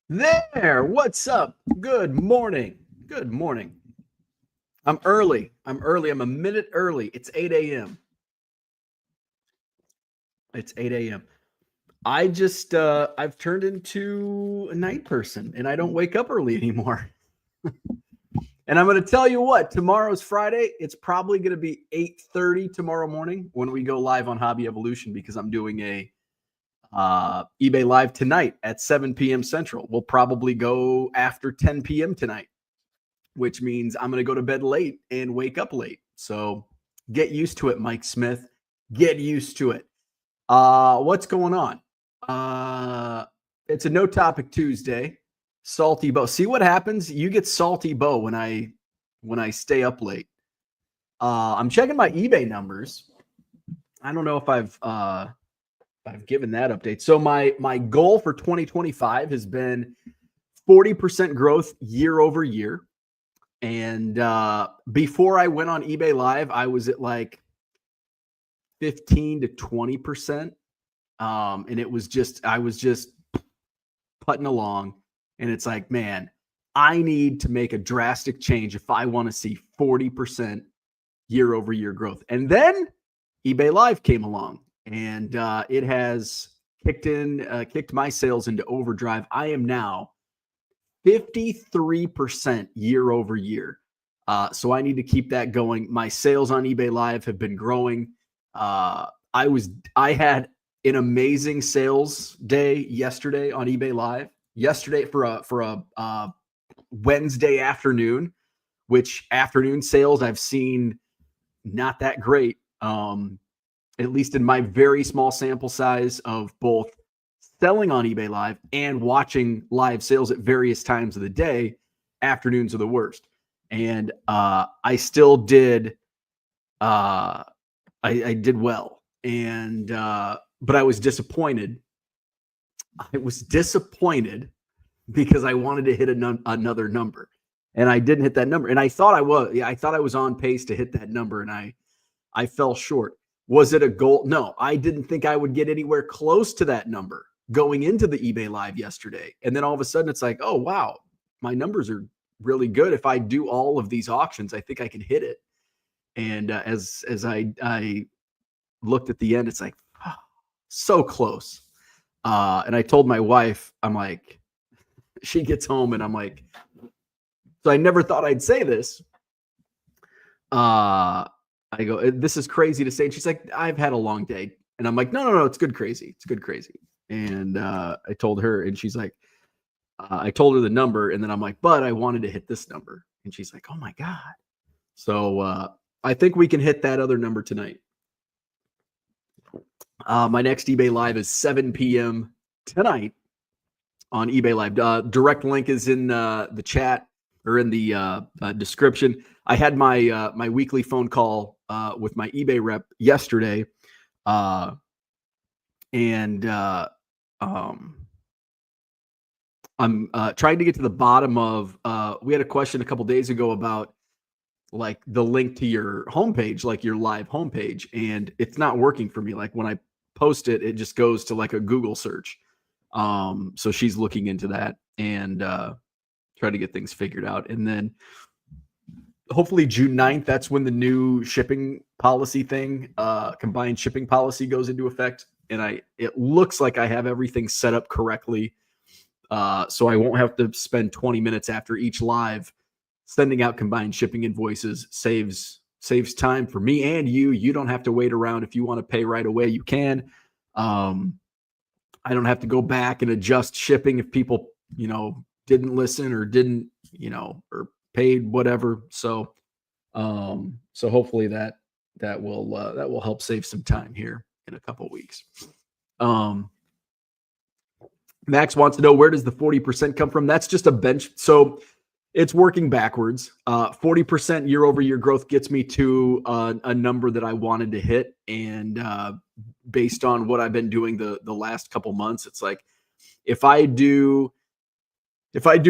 There, what's up? Good morning. Good morning. I'm early. I'm a minute early. It's 8 a.m. It's 8 a.m. I've turned into a night person and I don't wake up early anymore. And I'm going to tell you what, tomorrow's Friday. It's probably going to be 8:30 tomorrow morning when we go live on Hobby Evolution because I'm doing a eBay Live tonight at 7 p.m. Central. We'll probably go after 10 p.m. tonight, which means I'm going to go to bed late and wake up late. So get used to it, Mike Smith. Get used to it. What's going on? It's a no topic Tuesday. Salty Bo. See what happens? You get salty Bo when I stay up late. I'm checking my eBay numbers. I don't know if I've given that update. So my goal for 2025 has been 40% growth year over year. And before I went on eBay Live, I was at like 15 to 20%. And I was just putting along. And it's like, man, I need to make a drastic change if I want to see 40% year over year growth. And then eBay Live came along and it has kicked my sales into overdrive. I am now 53% year over year. So I need to keep that going. My sales on eBay Live have been growing. I had an amazing sales day yesterday on eBay Live. Yesterday for a Wednesday afternoon, which afternoon sales I've seen not that great. At least in my very small sample size of both selling on eBay Live and watching live sales at various times of the day, afternoons are the worst. And I still did. I did well, and but I was disappointed. I was disappointed because I wanted to hit another number, and I didn't hit that number. And I thought I was. Yeah, I thought I was on pace to hit that number, and I fell short. Was it a goal? No, I didn't think I would get anywhere close to that number going into the eBay Live yesterday. And then all of a sudden it's like, oh, wow, my numbers are really good. If I do all of these auctions, I think I can hit it. And as I looked at the end, it's like, oh, so close. And I told my wife, I'm like, she gets home and I'm like, so I never thought I'd say this. I go, this is crazy to say. And she's like, I've had a long day. And I'm like, no, it's good crazy. It's good crazy. And I told her, and she's like, I told her the number. And then I'm like, but I wanted to hit this number. And she's like, oh my God. So I think we can hit that other number tonight. My next eBay Live is 7 p.m. tonight on eBay Live. Direct link is in the chat or in the description. I had my my weekly phone call with my eBay rep yesterday, and I'm trying to get to the bottom of. We had a question a couple days ago about like the link to your homepage, like your live homepage, and it's not working for me. Like when I post it, it just goes to like a Google search. So she's looking into that and try to get things figured out. And then hopefully June 9th, that's when the new shipping policy thing, combined shipping policy goes into effect. And it looks like I have everything set up correctly. So I won't have to spend 20 minutes after each live sending out combined shipping invoices. Saves time for me and you. You don't have to wait around. If you want to pay right away, you can. I don't have to go back and adjust shipping if people, didn't listen or didn't, or paid whatever. So hopefully that will help save some time here in a couple of weeks. Max wants to know, where does the 40% come from? That's just a bench. So it's working backwards. 40% year over year growth gets me to a number that I wanted to hit. And based on what I've been doing the last couple months, it's like, if I do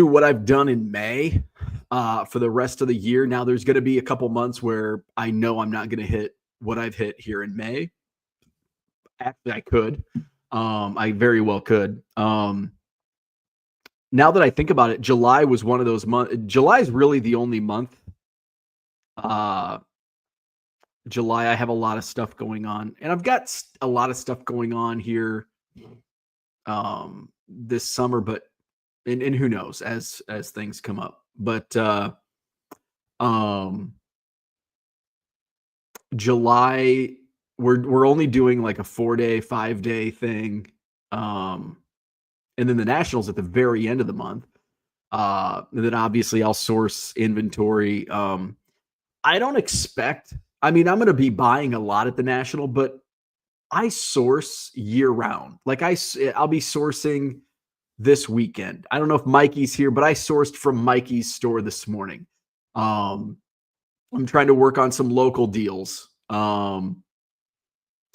what I've done in May for the rest of the year, now there's going to be a couple months where I know I'm not going to hit what I've hit here in May. Actually, I could. I very well could. now that I think about it, July was one of those months. July is really the only month. July, I have a lot of stuff going on, and I've got a lot of stuff going on here this summer, but and who knows as things come up. But July, we're only doing like a 4-day, 5-day thing. And then the Nationals at the very end of the month. And then obviously I'll source inventory. I don't expect, I mean, I'm going to be buying a lot at the National, but I source year round. Like I'll be sourcing this weekend. I don't know if Mikey's here, but I sourced from Mikey's store this morning. I'm trying to work on some local deals. I'm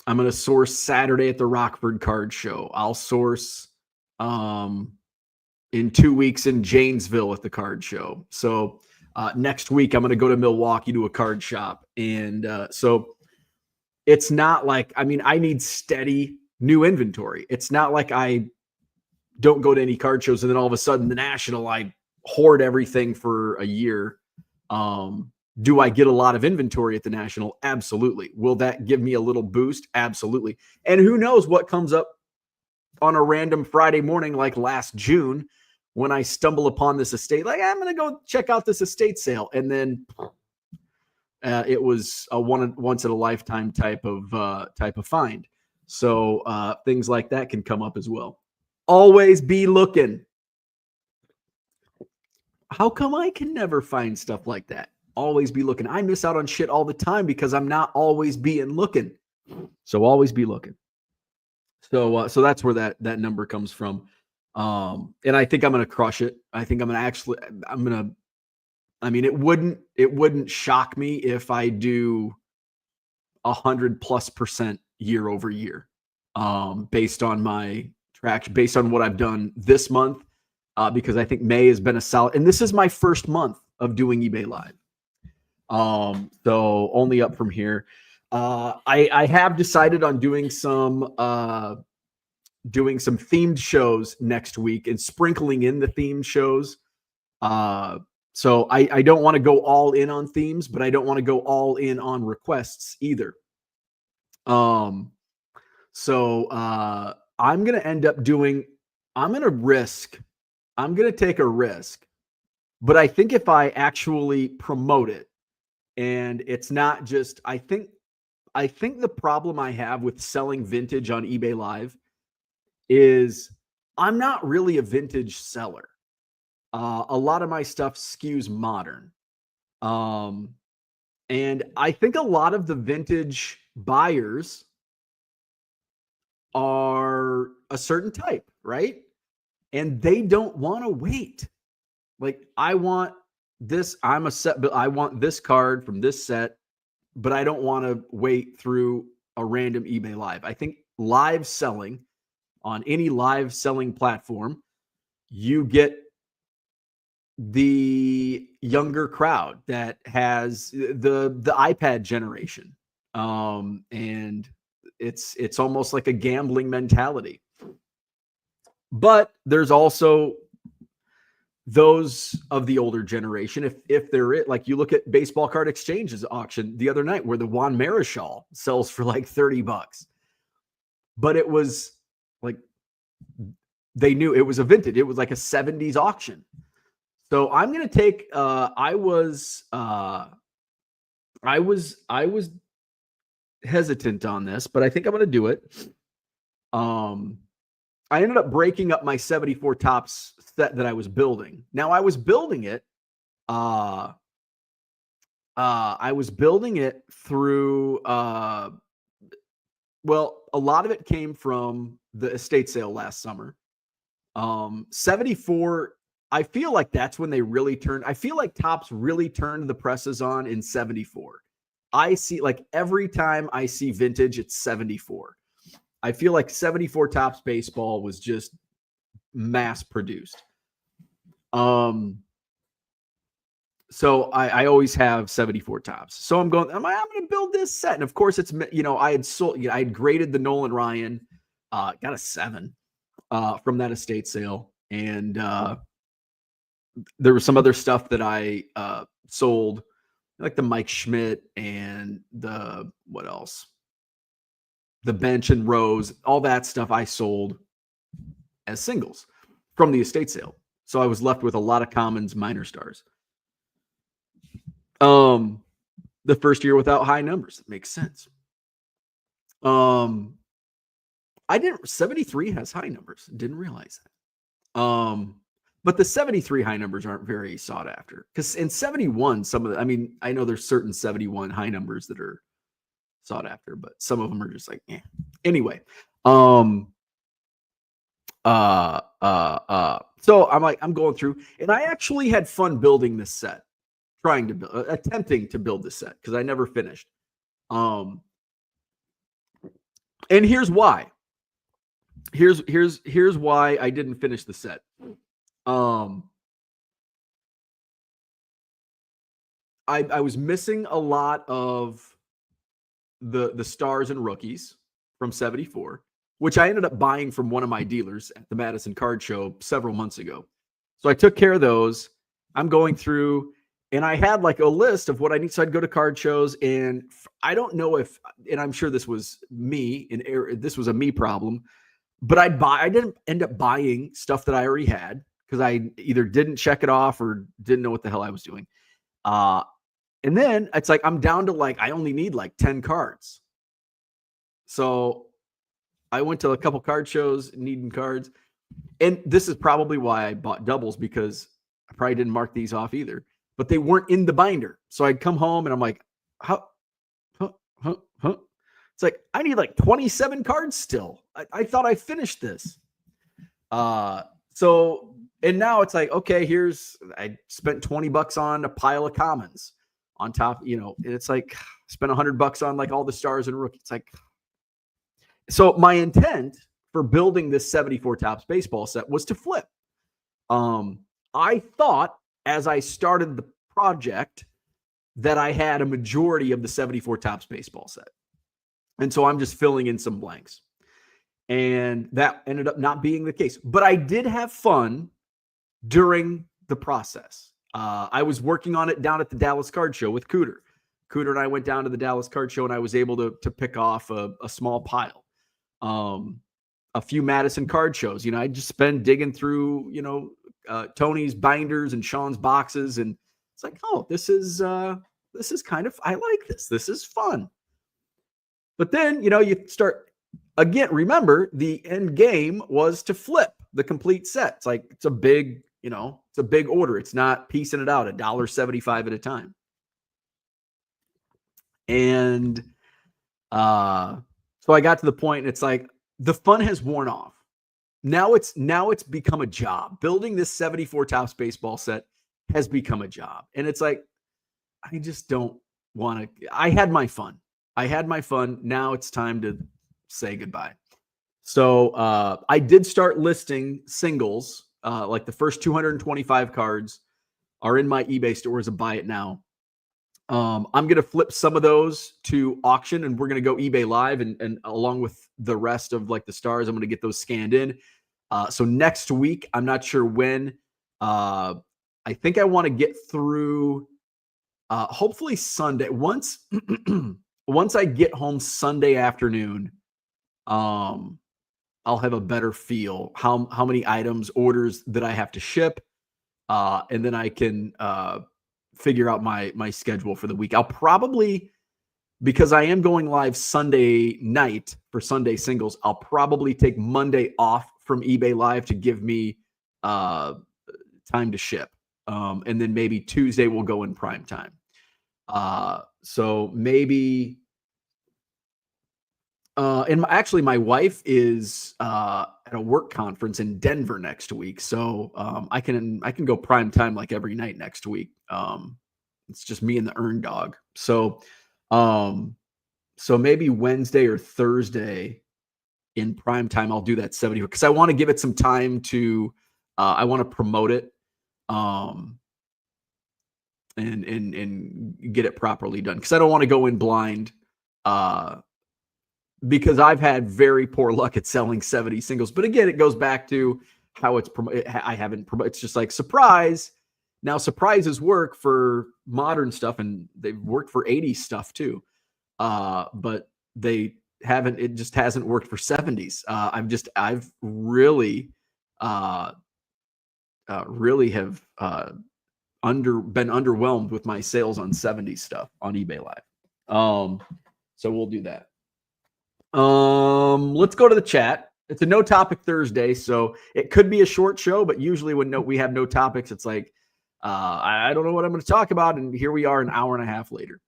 going to source Saturday at the Rockford Card Show. I'll source in 2 weeks in Janesville at the card show. So next week, I'm going to go to Milwaukee to a card shop. And so it's not like, I mean, I need steady new inventory. It's not like I don't go to any card shows and then all of a sudden the National, I hoard everything for a year. Do I get a lot of inventory at the National? Absolutely. Will that give me a little boost? Absolutely. And who knows what comes up on a random Friday morning like last June when I stumble upon this estate. Like, I'm going to go check out this estate sale. And then it was a once in a lifetime type of find. So things like that can come up as well. Always be looking. How come I can never find stuff like that? Always be looking. I miss out on shit all the time because I'm not always being looking. So always be looking. So that's where that number comes from. And I think I'm going to crush it. I think I mean, it wouldn't shock me if I do 100+% year over year, based on my traction, based on what I've done this month, because I think May has been a solid, and this is my first month of doing eBay Live. So only up from here. I have decided on doing some themed shows next week and sprinkling in the themed shows. So I don't want to go all in on themes, but I don't want to go all in on requests either. So I'm going to end up doing, I'm going to take a risk, but I think if I actually promote it and it's not just, I think the problem I have with selling vintage on eBay Live is I'm not really a vintage seller. A lot of my stuff skews modern. And I think a lot of the vintage buyers are a certain type, right? And they don't want to wait. Like, I want this, I want this card from this set, but I don't want to wait through a random eBay Live. I think live selling on any live selling platform, you get the younger crowd that has the iPad generation. And it's almost like a gambling mentality. But there's also those of the older generation, if they're it, like you look at Baseball Card Exchange's auction the other night where the Juan Marichal sells for like $30. But it was like, they knew it was a vintage. It was like a 70s auction. So I'm going to take, I was hesitant on this, but I think I'm going to do it. I ended up breaking up my 74 Topps set that I was building. Now I was building it. I was building it through, well, a lot of it came from the estate sale last summer. 74, I feel like that's when they really turned. I feel like Topps really turned the presses on in 74. I see, like, every time I see vintage, it's 74. I feel like 74 Topps baseball was just mass produced. So I always have 74 Topps. So I'm going to build this set. And of course it's, I had graded the Nolan Ryan, got a 7 from that estate sale. And there was some other stuff that I sold, like the Mike Schmidt and what else? The bench and rows, all that stuff I sold as singles from the estate sale. So I was left with a lot of commons, minor stars. The first year without high numbers. It makes sense. I didn't 73 has high numbers. Didn't realize that. But the 73 high numbers aren't very sought after. Because in 71, I know there's certain 71 high numbers that are sought after, but some of them are just like, Anyway. So I'm going through, and I actually had fun building this set, attempting to build this set, because I never finished. And here's why. Here's why I didn't finish the set. I was missing a lot of the stars and rookies from 74, which I ended up buying from one of my dealers at the Madison Card Show several months ago. So I took care of those. I'm going through, and I had like a list of what I need. So I'd go to card shows, and I don't know and I'm sure this was me, this was a me problem, but I didn't end up buying stuff that I already had because I either didn't check it off or didn't know what the hell I was doing. And then it's like, I'm down to I only need 10 cards. So I went to a couple card shows needing cards. And this is probably why I bought doubles, because I probably didn't mark these off either, but they weren't in the binder. So I'd come home and I'm like, It's like, I need 27 cards still. I thought I finished this. And now it's like, okay, I spent $20 on a pile of commons on top, and it's like, spent $100 on all the stars and rookies. It's like, so my intent for building this 74 Topps baseball set was to flip. I thought as I started the project that I had a majority of the 74 Topps baseball set. And so I'm just filling in some blanks. And that ended up not being the case. But I did have fun during the process. I was working on it down at the Dallas Card Show with Cooter. Cooter and I went down to the Dallas Card Show, and I was able to pick off a small pile. A few Madison card shows. I'd just spend digging through, Tony's binders and Sean's boxes. And it's like, oh, this is kind of, I like this. This is fun. But then, you start, again, remember, the end game was to flip the complete set. It's like, it's a big order. It's not piecing it out $1.75 at a time. And so I got to the point, and it's like, the fun has worn off. Now it's become a job. Building this 74 Topps baseball set has become a job. And it's like, I just don't want to. I had my fun. Now it's time to say goodbye. So I did start listing singles. Like the first 225 cards are in my eBay store as a buy it now. I'm going to flip some of those to auction, and we're going to go eBay live, and along with the rest of the stars, I'm going to get those scanned in. So next week, I'm not sure when, I think I want to get through, hopefully Sunday. Once I get home Sunday afternoon, I'll have a better feel how many orders that I have to ship. And then I can, figure out my schedule for the week. I'll probably, because I am going live Sunday night for Sunday singles, I'll probably take Monday off from eBay Live to give me time to ship. And then maybe Tuesday will go in prime time. So maybe, and actually my wife is at a work conference in Denver next week. So I can go prime time every night next week. It's just me and the Earn Dog. So maybe Wednesday or Thursday in prime time, I'll do that 70, because I want to give it some time to, I want to promote it, and get it properly done. Cause I don't want to go in blind, because I've had very poor luck at selling 70 singles. But again, it goes back to how it's, it's just like, surprise, Now, surprises work for modern stuff, and they've worked for 80s stuff too. But they haven't, it just hasn't worked for 70s. I've really, really have been underwhelmed with my sales on 70s stuff on eBay Live. So we'll do that. Let's go to the chat. It's a no topic Thursday, so it could be a short show, but usually when we have no topics, it's like, I don't know what I'm going to talk about. And here we are an hour and a half later.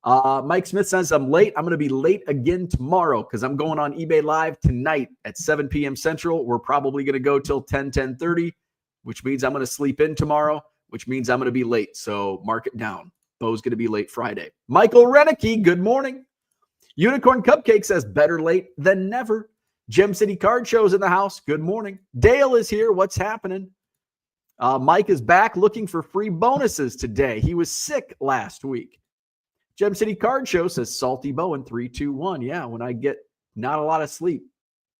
Mike Smith says, I'm late. I'm going to be late again tomorrow because I'm going on eBay Live tonight at 7 p.m. Central. We're probably going to go till 10:30, which means I'm going to sleep in tomorrow, which means I'm going to be late. So mark it down. Bo's going to be late Friday. Michael Renicky, good morning. Unicorn Cupcake says, better late than never. Gem City Card Show's in the house. Good morning. Dale is here. What's happening? Mike is back looking for free bonuses today. He was sick last week. Gem City Card Show says Salty Bo in 3, 2, 1. Yeah, when I get not a lot of sleep,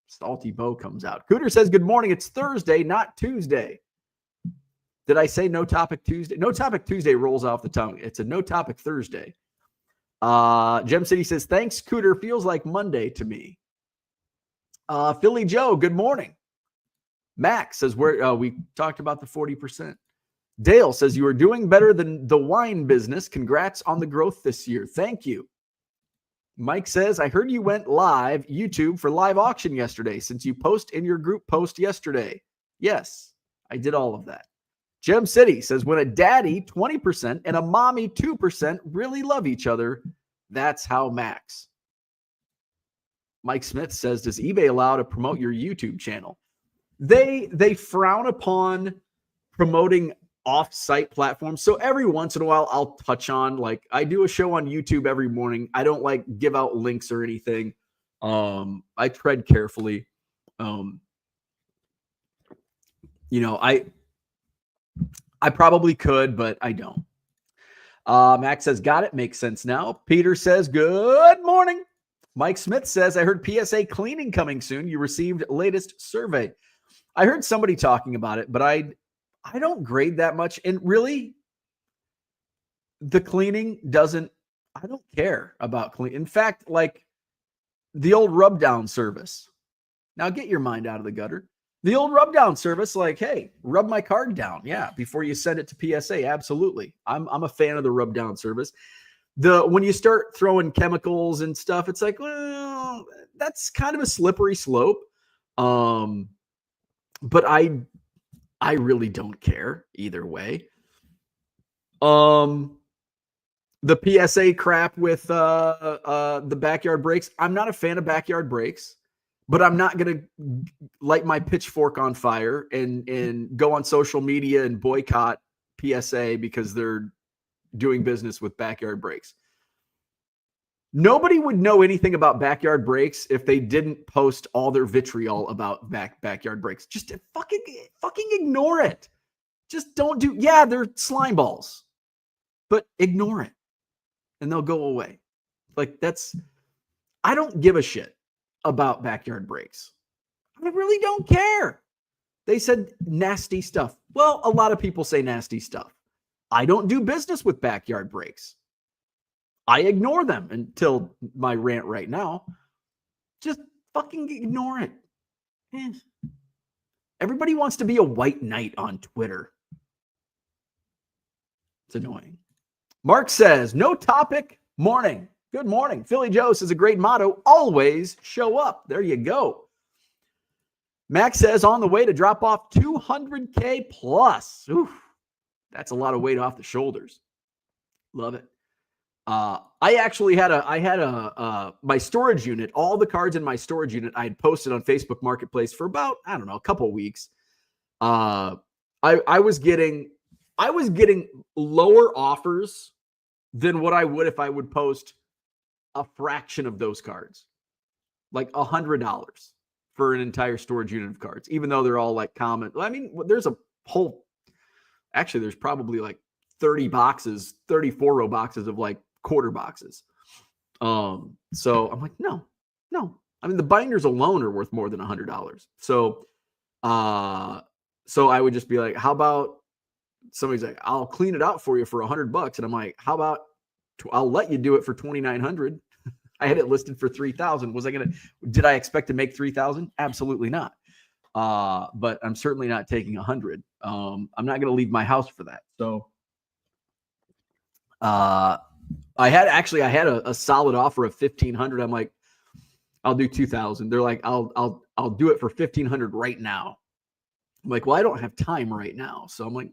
Salty Bo comes out. Cooter says, good morning. It's Thursday, not Tuesday. Did I say no topic Tuesday? No topic Tuesday rolls off the tongue. It's a no topic Thursday. Gem City says, thanks, Cooter. Feels like Monday to me. Philly Joe, good morning. Max says, we talked about the 40%. Dale says, you are doing better than the wine business. Congrats on the growth this year. Thank you. Mike says, I heard you went live YouTube for live auction yesterday since you post in your group post yesterday. Yes, I did all of that. Gem City says, when a daddy 20% and a mommy 2% really love each other, that's how Max. Mike Smith says, does eBay allow to promote your YouTube channel? They frown upon promoting off-site platforms. So every once in a while, I'll touch on, like, I do a show on YouTube every morning. I don't like give out links or anything. I tread carefully. I probably could, but I don't. Max says, got it. Makes sense now. Peter says, good morning. Mike Smith says, I heard PSA cleaning coming soon. You received latest survey. I heard somebody talking about it, but I don't grade that much. And really, the cleaning I don't care about clean. In fact, like the old rub down service. Now get your mind out of the gutter. The old rub down service, like, hey, rub my card down. Yeah, before you send it to PSA. Absolutely. I'm a fan of the rub down service. When you start throwing chemicals and stuff, it's like, well, that's kind of a slippery slope. But I really don't care either way. The PSA crap with the backyard breaks. I'm not a fan of backyard breaks, but I'm not going to light my pitchfork on fire and go on social media and boycott PSA because they're doing business with backyard breaks. Nobody would know anything about backyard breaks if they didn't post all their vitriol about backyard breaks. Just fucking ignore it. Just don't do. Yeah, they're slime balls, but ignore it, and they'll go away. Like I don't give a shit about backyard breaks. I really don't care. They said nasty stuff. Well, a lot of people say nasty stuff. I don't do business with backyard breaks. I ignore them until my rant right now. Just fucking ignore it. Everybody wants to be a white knight on Twitter. It's annoying. Mark says, no topic, morning. Good morning. Philly Joe says a great motto, always show up. There you go. Max says, on the way to drop off 200K plus. Oof, that's a lot of weight off the shoulders. Love it. I actually had my storage unit, all the cards in my storage unit, I had posted on Facebook Marketplace for about, I don't know, a couple of weeks. I was getting lower offers than what I would if I would post a fraction of those cards, like $100 for an entire storage unit of cards, even though they're all like common. I mean, there's probably like 34 row boxes of like quarter boxes. So I'm like, no. I mean, the binders alone are worth more than $100. So I would just be like, how about somebody's like, I'll clean it out for you for $100. And I'm like, how about I'll let you do it for 2,900. I had it listed for 3,000. Did I expect to make 3,000? Absolutely not. But I'm certainly not taking 100. I'm not going to leave my house for that. So, I had a solid offer of 1,500. I'm like, I'll do 2,000. They're like, I'll do it for 1,500 right now. I'm like, well, I don't have time right now. So I'm like,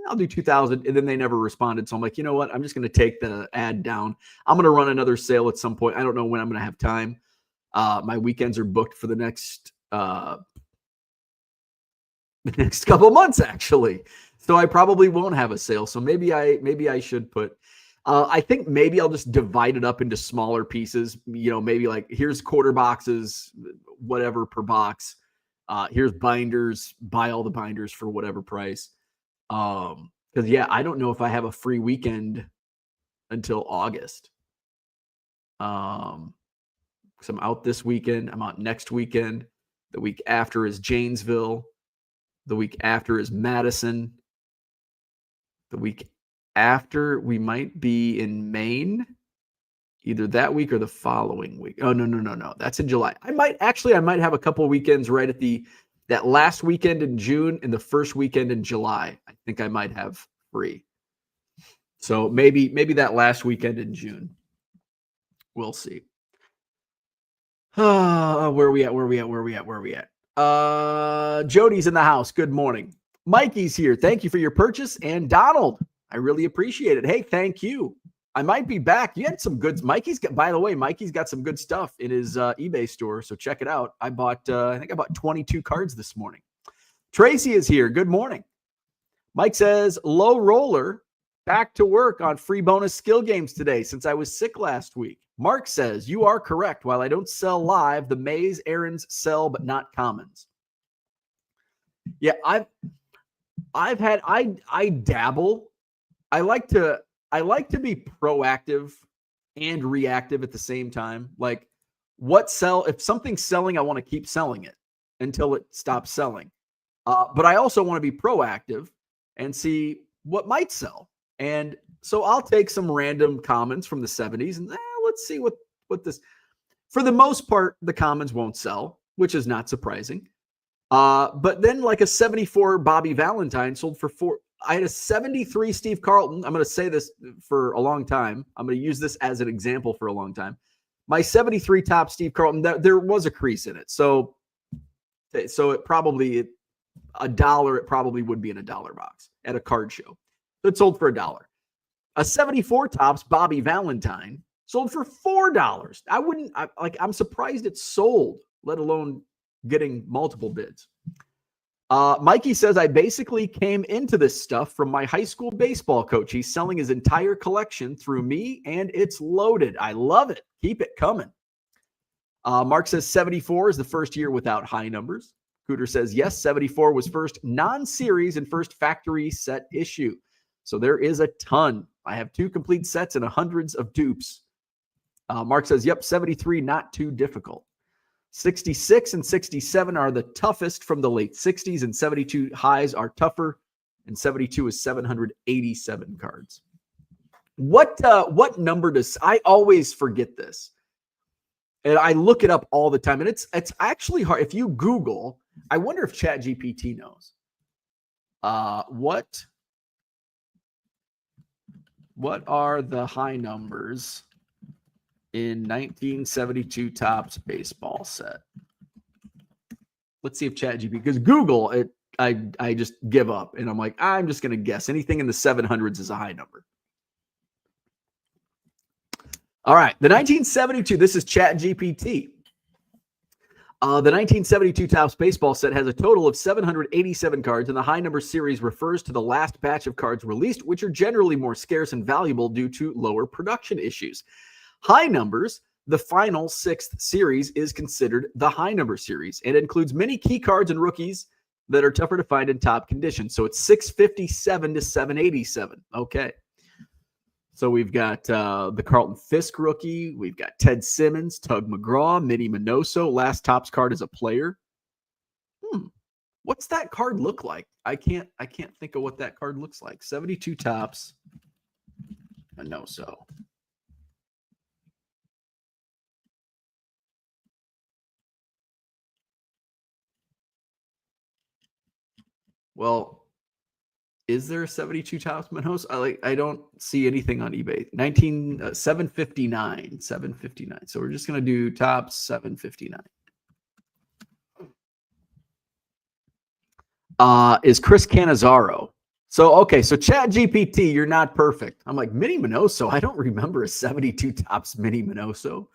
I'll do 2,000. And then they never responded. So I'm like, you know what? I'm just going to take the ad down. I'm going to run another sale at some point. I don't know when I'm going to have time. My weekends are booked for the next couple of months, actually. So I probably won't have a sale. So maybe I should put, I think maybe I'll just divide it up into smaller pieces. Maybe like here's quarter boxes, whatever per box. Here's binders, buy all the binders for whatever price. Because I don't know if I have a free weekend until August. Because I'm out this weekend. I'm out next weekend. The week after is Janesville. The week after is Madison. The week after we might be in Maine, either that week or the following week. Oh, no. That's in July. I might have a couple of weekends right at that last weekend in June and the first weekend in July. I think I might have free. So maybe that last weekend in June. We'll see. Where are we at? Jody's in the house. Good morning. Mikey's here. Thank you for your purchase. And Donald, I really appreciate it. Hey, thank you. I might be back. You had some goods. Mikey's got some good stuff in his eBay store. So check it out. I bought 22 cards this morning. Tracy is here. Good morning. Mike says, low roller, back to work on free bonus skill games today since I was sick last week. Mark says, you are correct. While I don't sell live, the Mays errands sell, but not commons. Yeah, I dabble. I like to be proactive and reactive at the same time. Like if something's selling, I want to keep selling it until it stops selling. But I also want to be proactive and see what might sell. And so I'll take some random commons from the 70s and let's see what this, for the most part, the commons won't sell, which is not surprising. But then like a 74 Bobby Valentine sold for $4. I had a 73 Steve Carlton. I'm going to say this for a long time. I'm going to use this as an example for a long time. My 73 top Steve Carlton, there was a crease in it. So it probably $1. It probably would be in a dollar box at a card show. So it sold for $1. A 74 tops Bobby Valentine sold for $4. I'm surprised it sold, let alone getting multiple bids. Mikey says, I basically came into this stuff from my high school baseball coach. He's selling his entire collection through me, and it's loaded. I love it. Keep it coming. Mark says 74 is the first year without high numbers. Cooter says, yes, 74 was first non-series and first factory set issue. So there is a ton. I have 2 complete sets and hundreds of dupes. Mark says, yep, 73, not too difficult. 66 and 67 are the toughest from the late 60s, and 72 highs are tougher, and 72 is 787 cards. What number does, I always forget this, and I look it up all the time, and it's actually hard. If you Google, I wonder if ChatGPT knows. What are the high numbers in 1972 Topps baseball set? Let's see if ChatGPT, because Google it, I just give up and I'm like, I'm just going to guess anything in the 700s is a high number. All right, the 1972. This is ChatGPT. The 1972 Topps baseball set has a total of 787 cards, and the high number series refers to the last batch of cards released, which are generally more scarce and valuable due to lower production issues. High numbers, the final 6th series, is considered the high number series and includes many key cards and rookies that are tougher to find in top condition. So it's 657 to 787. Okay. So we've got the Carlton Fisk rookie. We've got Ted Simmons, Tug McGraw, Minnie Minoso. Last Topps card is a player. What's that card look like? I can't think of what that card looks like. 72 Topps. Minoso. Well, is there a 72 Topps Minoso? I don't see anything on eBay. 759. So we're just gonna do Topps 759. Is Chris Cannizzaro. So, okay, so Chat GPT, you're not perfect. I'm like, Mini Minoso? I don't remember a 72 Topps Mini Minoso.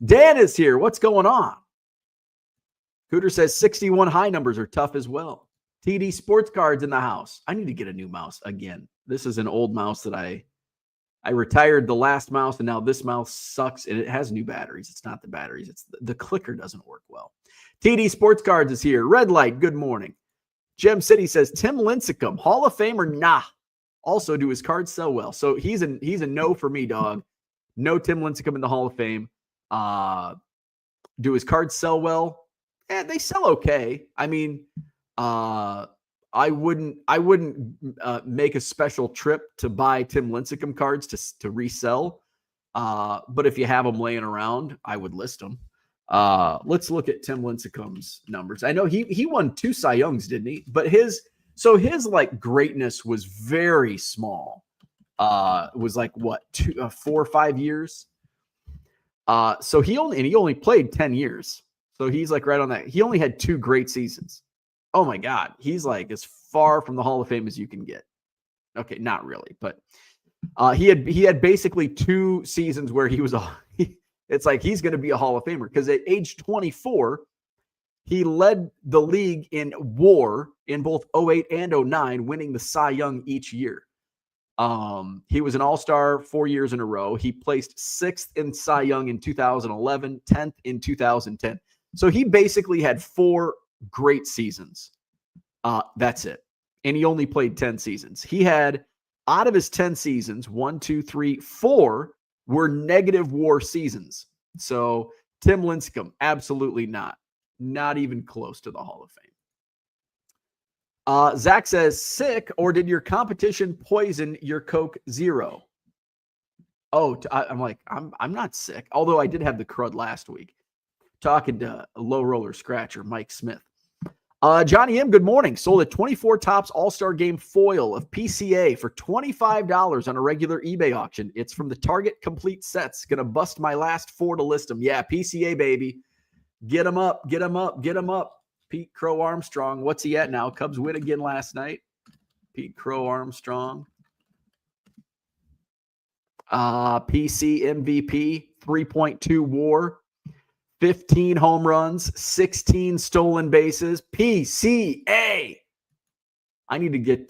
Dan is here. What's going on? Cooter says 61 high numbers are tough as well. TD Sports Cards in the house. I need to get a new mouse again. This is an old mouse that I retired the last mouse, and now this mouse sucks, and it has new batteries. It's not the batteries. It's the clicker doesn't work well. TD Sports Cards is here. Red Light, good morning. Gem City says Tim Lincecum, Hall of Famer, nah. Also, do his cards sell well? So he's a no for me, dog. No Tim Lincecum in the Hall of Fame. Do his cards sell well? They sell okay. I mean, I wouldn't make a special trip to buy Tim Lincecum cards to resell. But if you have them laying around, I would list them. Let's look at Tim Lincecum's numbers. I know he won 2 Cy Youngs, didn't he? But his like greatness was very small. It was like what 4 or 5 years. So he only played 10 years. So he's like right on that. He only had 2 great seasons. Oh my God, he's like as far from the Hall of Fame as you can get. Okay, not really, but he had basically 2 seasons where he was it's like he's going to be a Hall of Famer because at age 24, he led the league in WAR in both 08 and 09, winning the Cy Young each year. He was an all-star 4 years in a row. He placed 6th in Cy Young in 2011, 10th in 2010. So he basically had 4 great seasons. That's it. And he only played 10 seasons. He had, out of his 10 seasons, 1, 2, 3, 4 were negative WAR seasons. So Tim Lincecum, absolutely not. Not even close to the Hall of Fame. Zach says, sick, or did your competition poison your Coke Zero? Oh, I'm like, I'm not sick. Although I did have the crud last week. Talking to a low roller scratcher, Mike Smith. Johnny M, good morning. Sold a 24 Topps All-Star Game foil of PCA for $25 on a regular eBay auction. It's from the Target Complete Sets. Gonna bust my last 4 to list them. Yeah, PCA, baby. Get them up, get them up, get them up. Pete Crow Armstrong, what's he at now? Cubs win again last night. Pete Crow Armstrong. PC MVP, 3.2 WAR. 15 home runs, 16 stolen bases. PCA. I need to get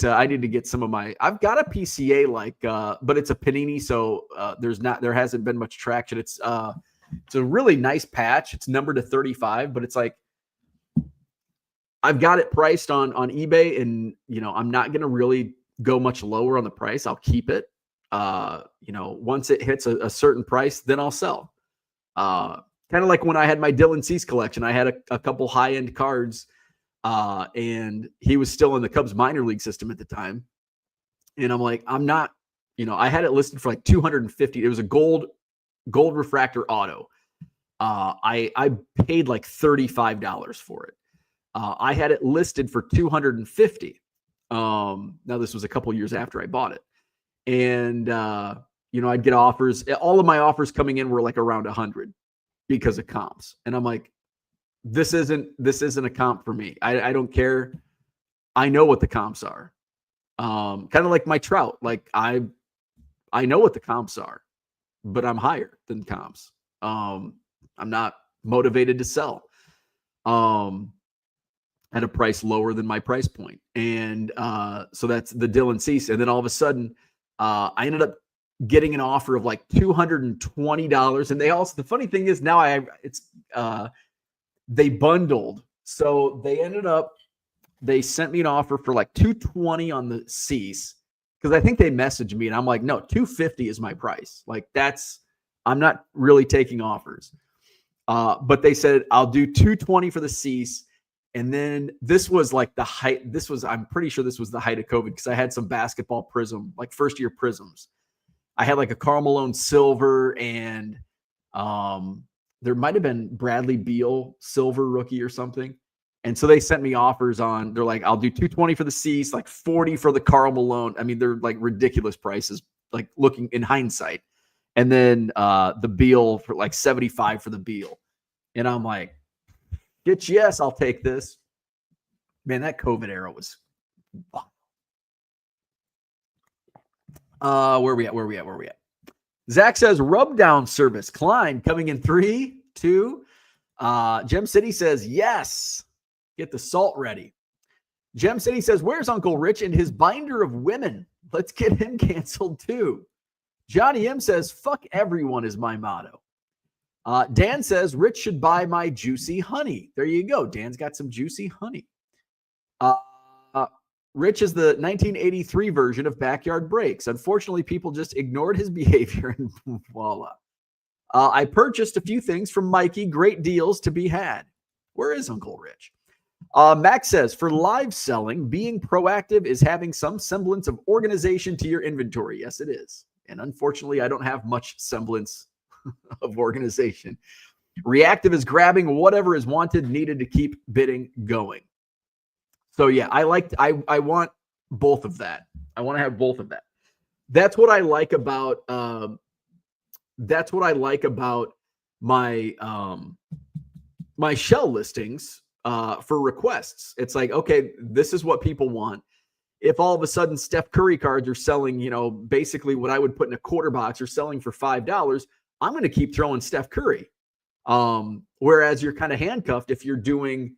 some of my. I've got a PCA but it's a Panini, so there hasn't been much traction. It's a really nice patch. It's numbered to 35, but it's like I've got it priced on eBay, and I'm not gonna really go much lower on the price. I'll keep it. Once it hits a certain price, then I'll sell. Kind of like when I had my Dylan Cease collection, I had a couple high-end cards, and he was still in the Cubs minor league system at the time. And I'm like, I'm not, I had it listed for like $250. It was a gold refractor auto. I paid like $35 for it. I had it listed for $250. Now this was a couple years after I bought it. And, I'd get offers. All of my offers coming in were like around 100. Because of comps. And I'm like, this isn't a comp for me. I don't care. I know what the comps are. Kind of like my Trout. Like I know what the comps are, but I'm higher than comps. I'm not motivated to sell at a price lower than my price point. And so that's the Dylan Cease. And then all of a sudden, I ended up getting an offer of like $220. And the funny thing is now they bundled. So they sent me an offer for like $220 on the Cease. Cause I think they messaged me and I'm like, no, $250 is my price. Like I'm not really taking offers. But they said, I'll do $220 for the Cease. And then this was like the height. I'm pretty sure this was the height of COVID because I had some basketball prism, like first year prisms. I had like a Karl Malone silver and there might have been Bradley Beal silver rookie or something. And so they sent me offers on, they're like, I'll do 220 for the Cease, like 40 for the Karl Malone. I mean, they're like ridiculous prices, like looking in hindsight. And then the Beal for like 75 for the Beal. And I'm like, yes, I'll take this. Man, that COVID era was. Where we at? Zach says rub down service. Klein coming in 3, 2. Gem City says yes. Get the salt ready. Gem City says, where's Uncle Rich and his binder of women? Let's get him canceled too. Johnny M says, fuck everyone is my motto. Dan says, Rich should buy my juicy honey. There you go. Dan's got some juicy honey. Rich is the 1983 version of Backyard Breaks. Unfortunately, people just ignored his behavior and voila. I purchased a few things from Mikey. Great deals to be had. Where is Uncle Rich? Max says, for live selling, being proactive is having some semblance of organization to your inventory. Yes, it is. And unfortunately, I don't have much semblance of organization. Reactive is grabbing whatever is wanted, needed to keep bidding going. So yeah, I want both of that. I want to have both of that. That's what I like about my my shell listings for requests. It's like, okay, this is what people want. If all of a sudden Steph Curry cards are selling, basically what I would put in a quarter box are selling for $5, I'm going to keep throwing Steph Curry. Whereas you're kind of handcuffed if you're doing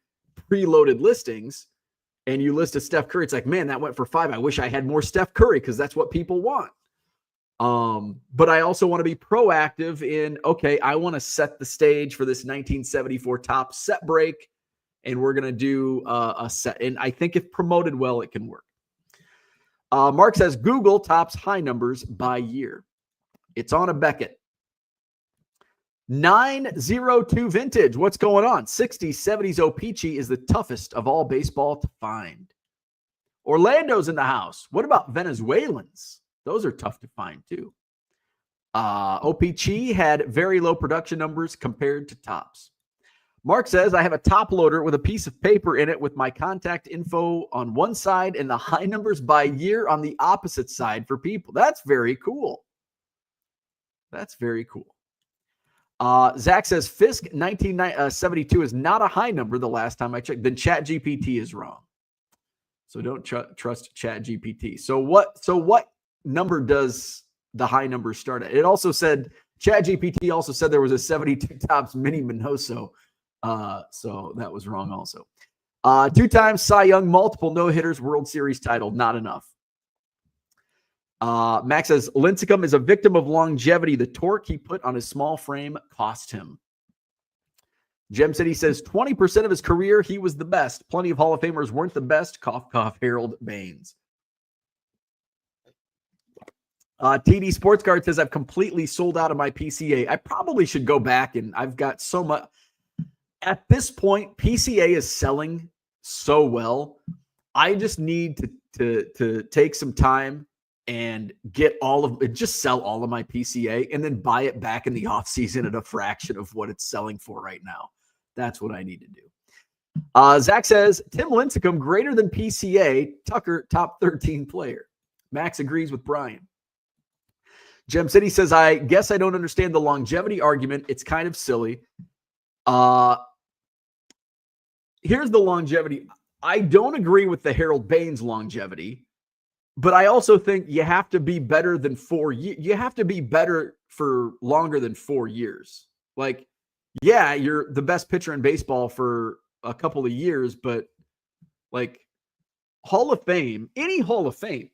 preloaded listings and you list a Steph Curry, it's like, man, that went for $5. I wish I had more Steph Curry because that's what people want. But I also want to be proactive in, okay, I want to set the stage for this 1974 top set break, and we're going to do a set. And I think if promoted well, it can work. Mark says Google tops high numbers by year. It's on a Beckett. 902 vintage. What's going on? 60s, 70s O-Pee-Chee is the toughest of all baseball to find. Orlando's in the house. What about Venezuelans? Those are tough to find too. O-Pee-Chee had very low production numbers compared to tops. Mark says, I have a top loader with a piece of paper in it with my contact info on one side and the high numbers by year on the opposite side for people. That's very cool. That's very cool. Zach says Fisk 1972 is not a high number the last time I checked. Then ChatGPT is wrong. So don't trust ChatGPT. So what number does the high number start at? It also said, ChatGPT also said there was a 72 tops mini Minoso. So that was wrong also. 2-time Cy Young, multiple no-hitters, World Series title, not enough. Max says, Lincecum is a victim of longevity. The torque he put on his small frame cost him. Gem City says, 20% of his career, he was the best. Plenty of Hall of Famers weren't the best. Cough, cough, Harold Baines. TD Sports Card says, I've completely sold out of my PCA. I probably should go back, and I've got so much. At this point, PCA is selling so well. I just need to take some time and get all of it, just sell all of my PCA and then buy it back in the off season at a fraction of what it's selling for right now. That's what I need to do. Zach says, Tim Lincecum greater than PCA, Tucker top 13 player. Max agrees with Brian. Gem City says, I guess I don't understand the longevity argument. It's kind of silly. Here's the longevity. I don't agree with the Harold Baines longevity, but I also think you have to be better than 4 years. You have to be better for longer than 4 years. Like, yeah, you're the best pitcher in baseball for a couple of years, but like Hall of Fame, any Hall of Fame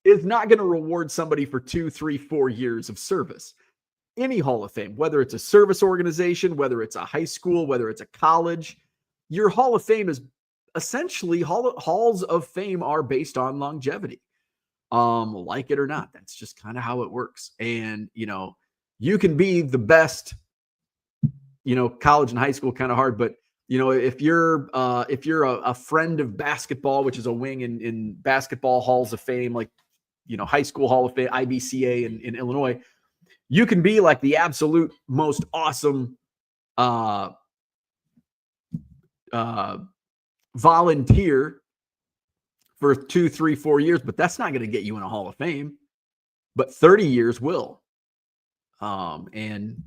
is not going to reward somebody for 2, 3, 4 years of service. Any Hall of Fame, whether it's a service organization, whether it's a high school, whether it's a college, your Hall of Fame is essentially halls of fame are based on longevity. Like it or not, that's just kind of how it works. And, you can be the best, college and high school kind of hard, but if you're a friend of basketball, which is a wing in basketball halls of fame, like high school hall of fame, IBCA in Illinois, you can be like the absolute most awesome volunteer for 2, 3, 4 years, but that's not going to get you in a hall of fame. But 30 years will. And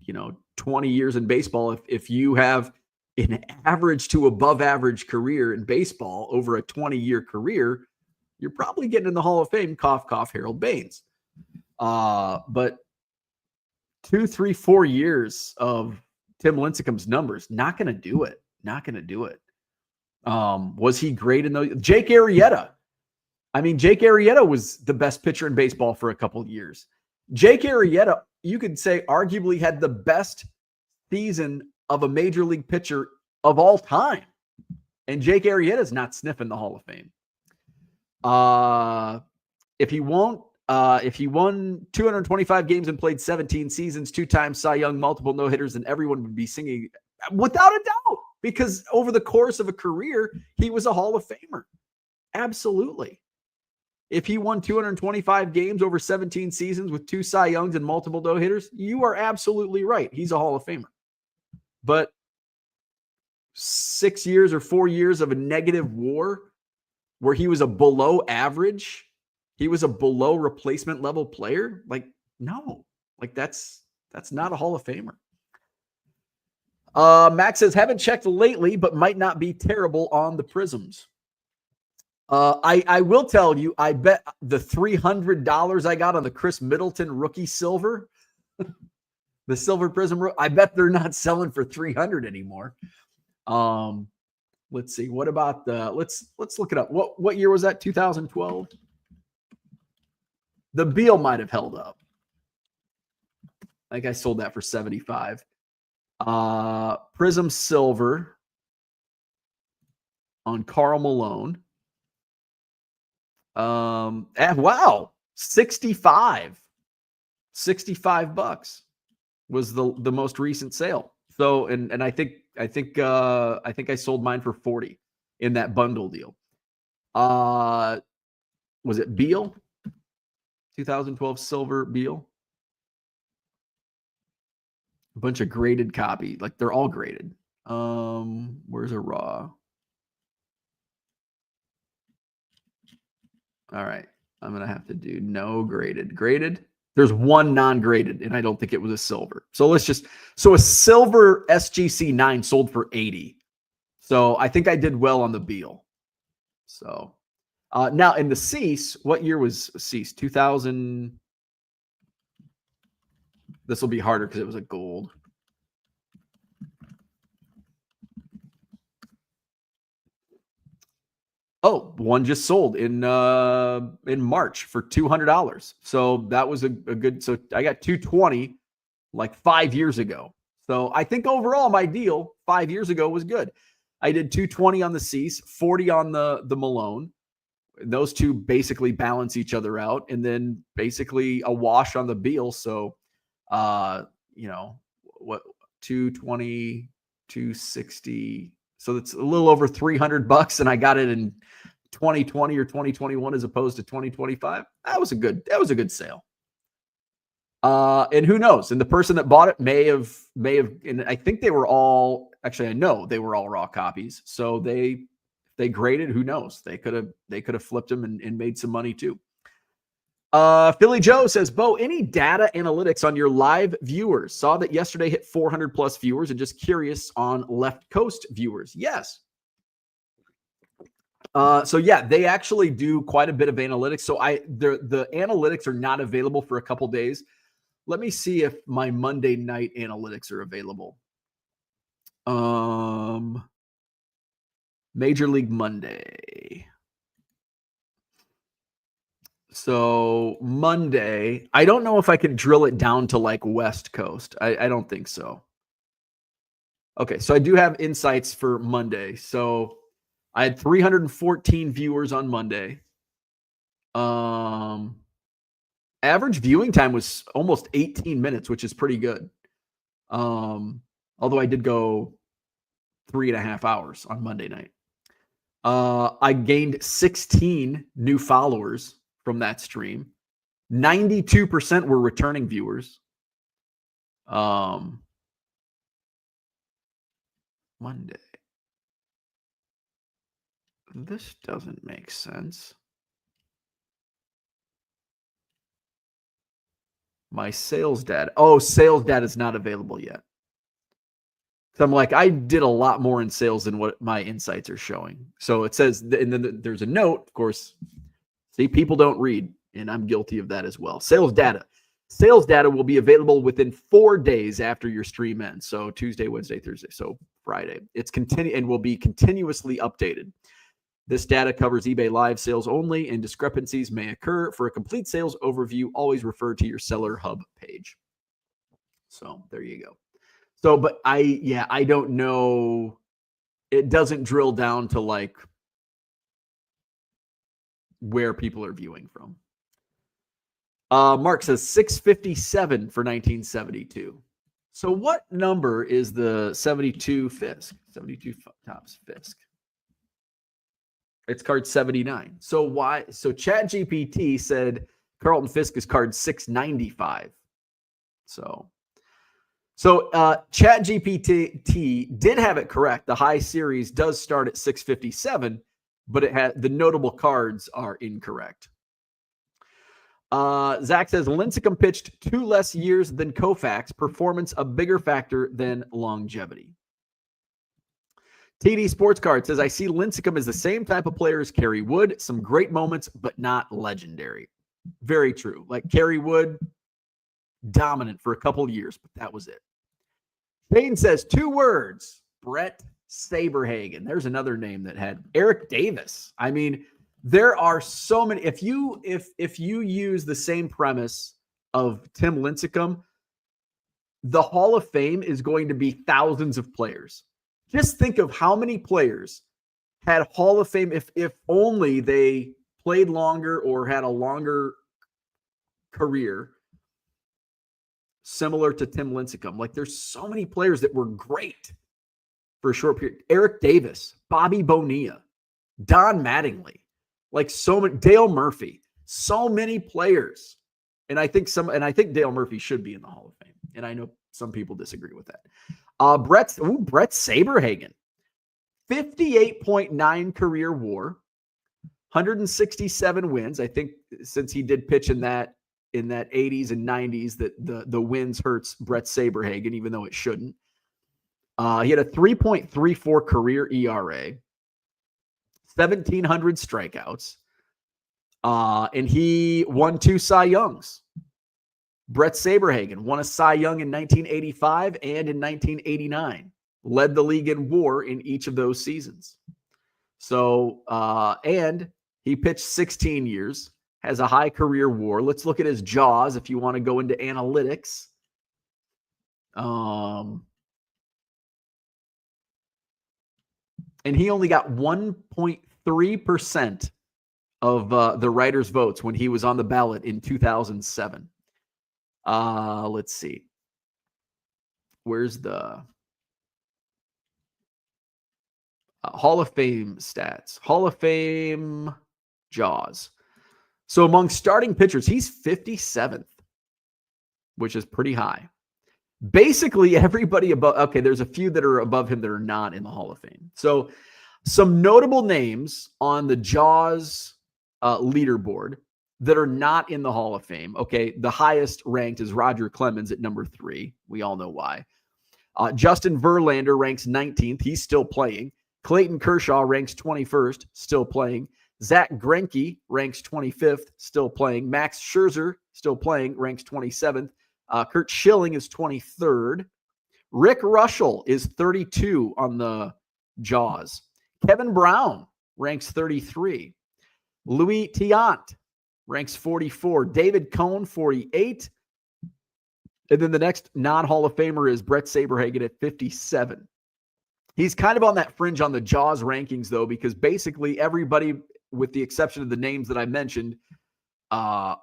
20 years in baseball, if you have an average to above average career in baseball over a 20-year career, you're probably getting in the Hall of Fame. Cough, cough, Harold Baines. But 2, 3, 4 years of Tim Lincecum's numbers, not going to do it. Not going to do it. Was he great in those? Jake Arrieta. I mean, Jake Arrieta was the best pitcher in baseball for a couple of years. Jake Arrieta, you could say, arguably had the best season of a major league pitcher of all time. And Jake Arrieta is not sniffing the Hall of Fame. If he won 225 games and played 17 seasons, 2-time Cy Young, multiple no-hitters, then everyone would be singing without a doubt, because over the course of a career, he was a Hall of Famer. Absolutely. If he won 225 games over 17 seasons with 2 Cy Youngs and multiple no-hitters, you are absolutely right. He's a Hall of Famer. But 6 years or 4 years of a negative WAR where he was a below average, he was a below replacement level player, like, no. Like, that's not a Hall of Famer. Max says, haven't checked lately, but might not be terrible on the Prisms. I will tell you, I bet the $300 I got on the Chris Middleton rookie silver, the silver prism, I bet they're not selling for $300 anymore. Let's see. What about let's look it up. What year was that? 2012? The Beal might have held up. I think I sold that for $75. Prism silver on Karl Malone. Wow, $65 was the most recent sale. So, and I think I sold mine for $40 in that bundle deal. Was it Beal? 2012 silver Beal. A bunch of graded copy, like they're all graded. Where's a raw? All right. I'm going to have to do no graded. Graded? There's one non-graded, and I don't think it was a silver. So a silver SGC 9 sold for $80. So I think I did well on the Beal. So now in the Cease, what year was Cease? 2000. This will be harder because it was a gold. Oh, one just sold in March for $200. So that was a good. So I got 220 like 5 years ago. So I think overall my deal 5 years ago was good. I did 220 on the Cease, 40 on the Malone. Those two basically balance each other out, and then basically a wash on the Beal. So, what 220, 260. So it's a little over $300, and I got it in 2020 or 2021 as opposed to 2025. That was a good sale. And who knows? And the person that bought it may have, and I think they were all, actually, I know they were all raw copies. So they graded, who knows? They could have flipped them and made some money too. Philly Joe says, Bo, any data analytics on your live viewers? Saw that yesterday hit 400 plus viewers, and just curious on Left Coast viewers. Yes. So yeah, they actually do quite a bit of analytics. So the analytics are not available for a couple days. Let me see if my Monday night analytics are available. Major League Monday. So Monday, I don't know if I can drill it down to like West Coast. I don't think so. Okay, so I do have insights for Monday. So I had 314 viewers on Monday. Average viewing time was almost 18 minutes, which is pretty good. Although I did go 3.5 hours on Monday night. I gained 16 new followers from that stream. 92% were returning viewers. Monday. This doesn't make sense. My sales data. Oh, sales data is not available yet. So I'm like, I did a lot more in sales than what my insights are showing. So it says, and then there's a note, of course. See, people don't read, and I'm guilty of that as well. Sales data. Sales data will be available within 4 days after your stream ends. So Tuesday, Wednesday, Thursday, so Friday. It's and will be continuously updated. This data covers eBay Live sales only, and discrepancies may occur. For a complete sales overview, always refer to your Seller Hub page. So there you go. So, but I don't know. It doesn't drill down to like where people are viewing from. Mark says 657 for 1972. So what number is the 72 Fisk? 72 Topps Fisk. It's card 79. So why? So ChatGPT said Carlton Fisk is card 695. So ChatGPT did have it correct. The high series does start at 657, but it had the notable cards are incorrect. Zach says Lincecum pitched 2 less years than Koufax. Performance a bigger factor than longevity. TD Sports Card says, I see Lincecum as the same type of player as Kerry Wood. Some great moments, but not legendary. Very true. Like Kerry Wood, dominant for a couple of years, but that was it. Payne says 2 words, Brett Saberhagen. There's another name that had Eric Davis. I mean, there are so many. If you use the same premise of Tim Lincecum, the Hall of Fame is going to be thousands of players. Just think of how many players had Hall of Fame if only they played longer or had a longer career similar to Tim Lincecum. Like there's so many players that were great for a short period. Eric Davis, Bobby Bonilla, Don Mattingly, like so many, Dale Murphy, so many players. And I think Dale Murphy should be in the Hall of Fame. And I know some people disagree with that. Brett Saberhagen, 58.9 career WAR, 167 wins. I think since he did pitch in that 80s and 90s, that the wins hurts Brett Saberhagen, even though it shouldn't. He had a 3.34 career ERA, 1,700 strikeouts, and he won 2 Cy Youngs. Brett Saberhagen won a Cy Young in 1985 and in 1989. Led the league in WAR in each of those seasons. So, and he pitched 16 years, has a high career WAR. Let's look at his JAWS if you want to go into analytics. And he only got 1.3% of the writers' votes when he was on the ballot in 2007. Let's see. Where's the Hall of Fame stats? Hall of Fame JAWS. So among starting pitchers, he's 57th, which is pretty high. Basically, everybody above, okay, there's a few that are above him that are not in the Hall of Fame. So some notable names on the JAWS leaderboard that are not in the Hall of Fame. Okay, the highest ranked is Roger Clemens at number 3. We all know why. Justin Verlander ranks 19th. He's still playing. Clayton Kershaw ranks 21st, still playing. Zach Greinke ranks 25th, still playing. Max Scherzer, still playing, ranks 27th. Curt Schilling is 23rd. Rick Russell is 32 on the JAWS. Kevin Brown ranks 33. Louis Tiant ranks 44. David Cone, 48. And then the next non-Hall of Famer is Brett Saberhagen at 57. He's kind of on that fringe on the JAWS rankings, though, because basically everybody, with the exception of the names that I mentioned, are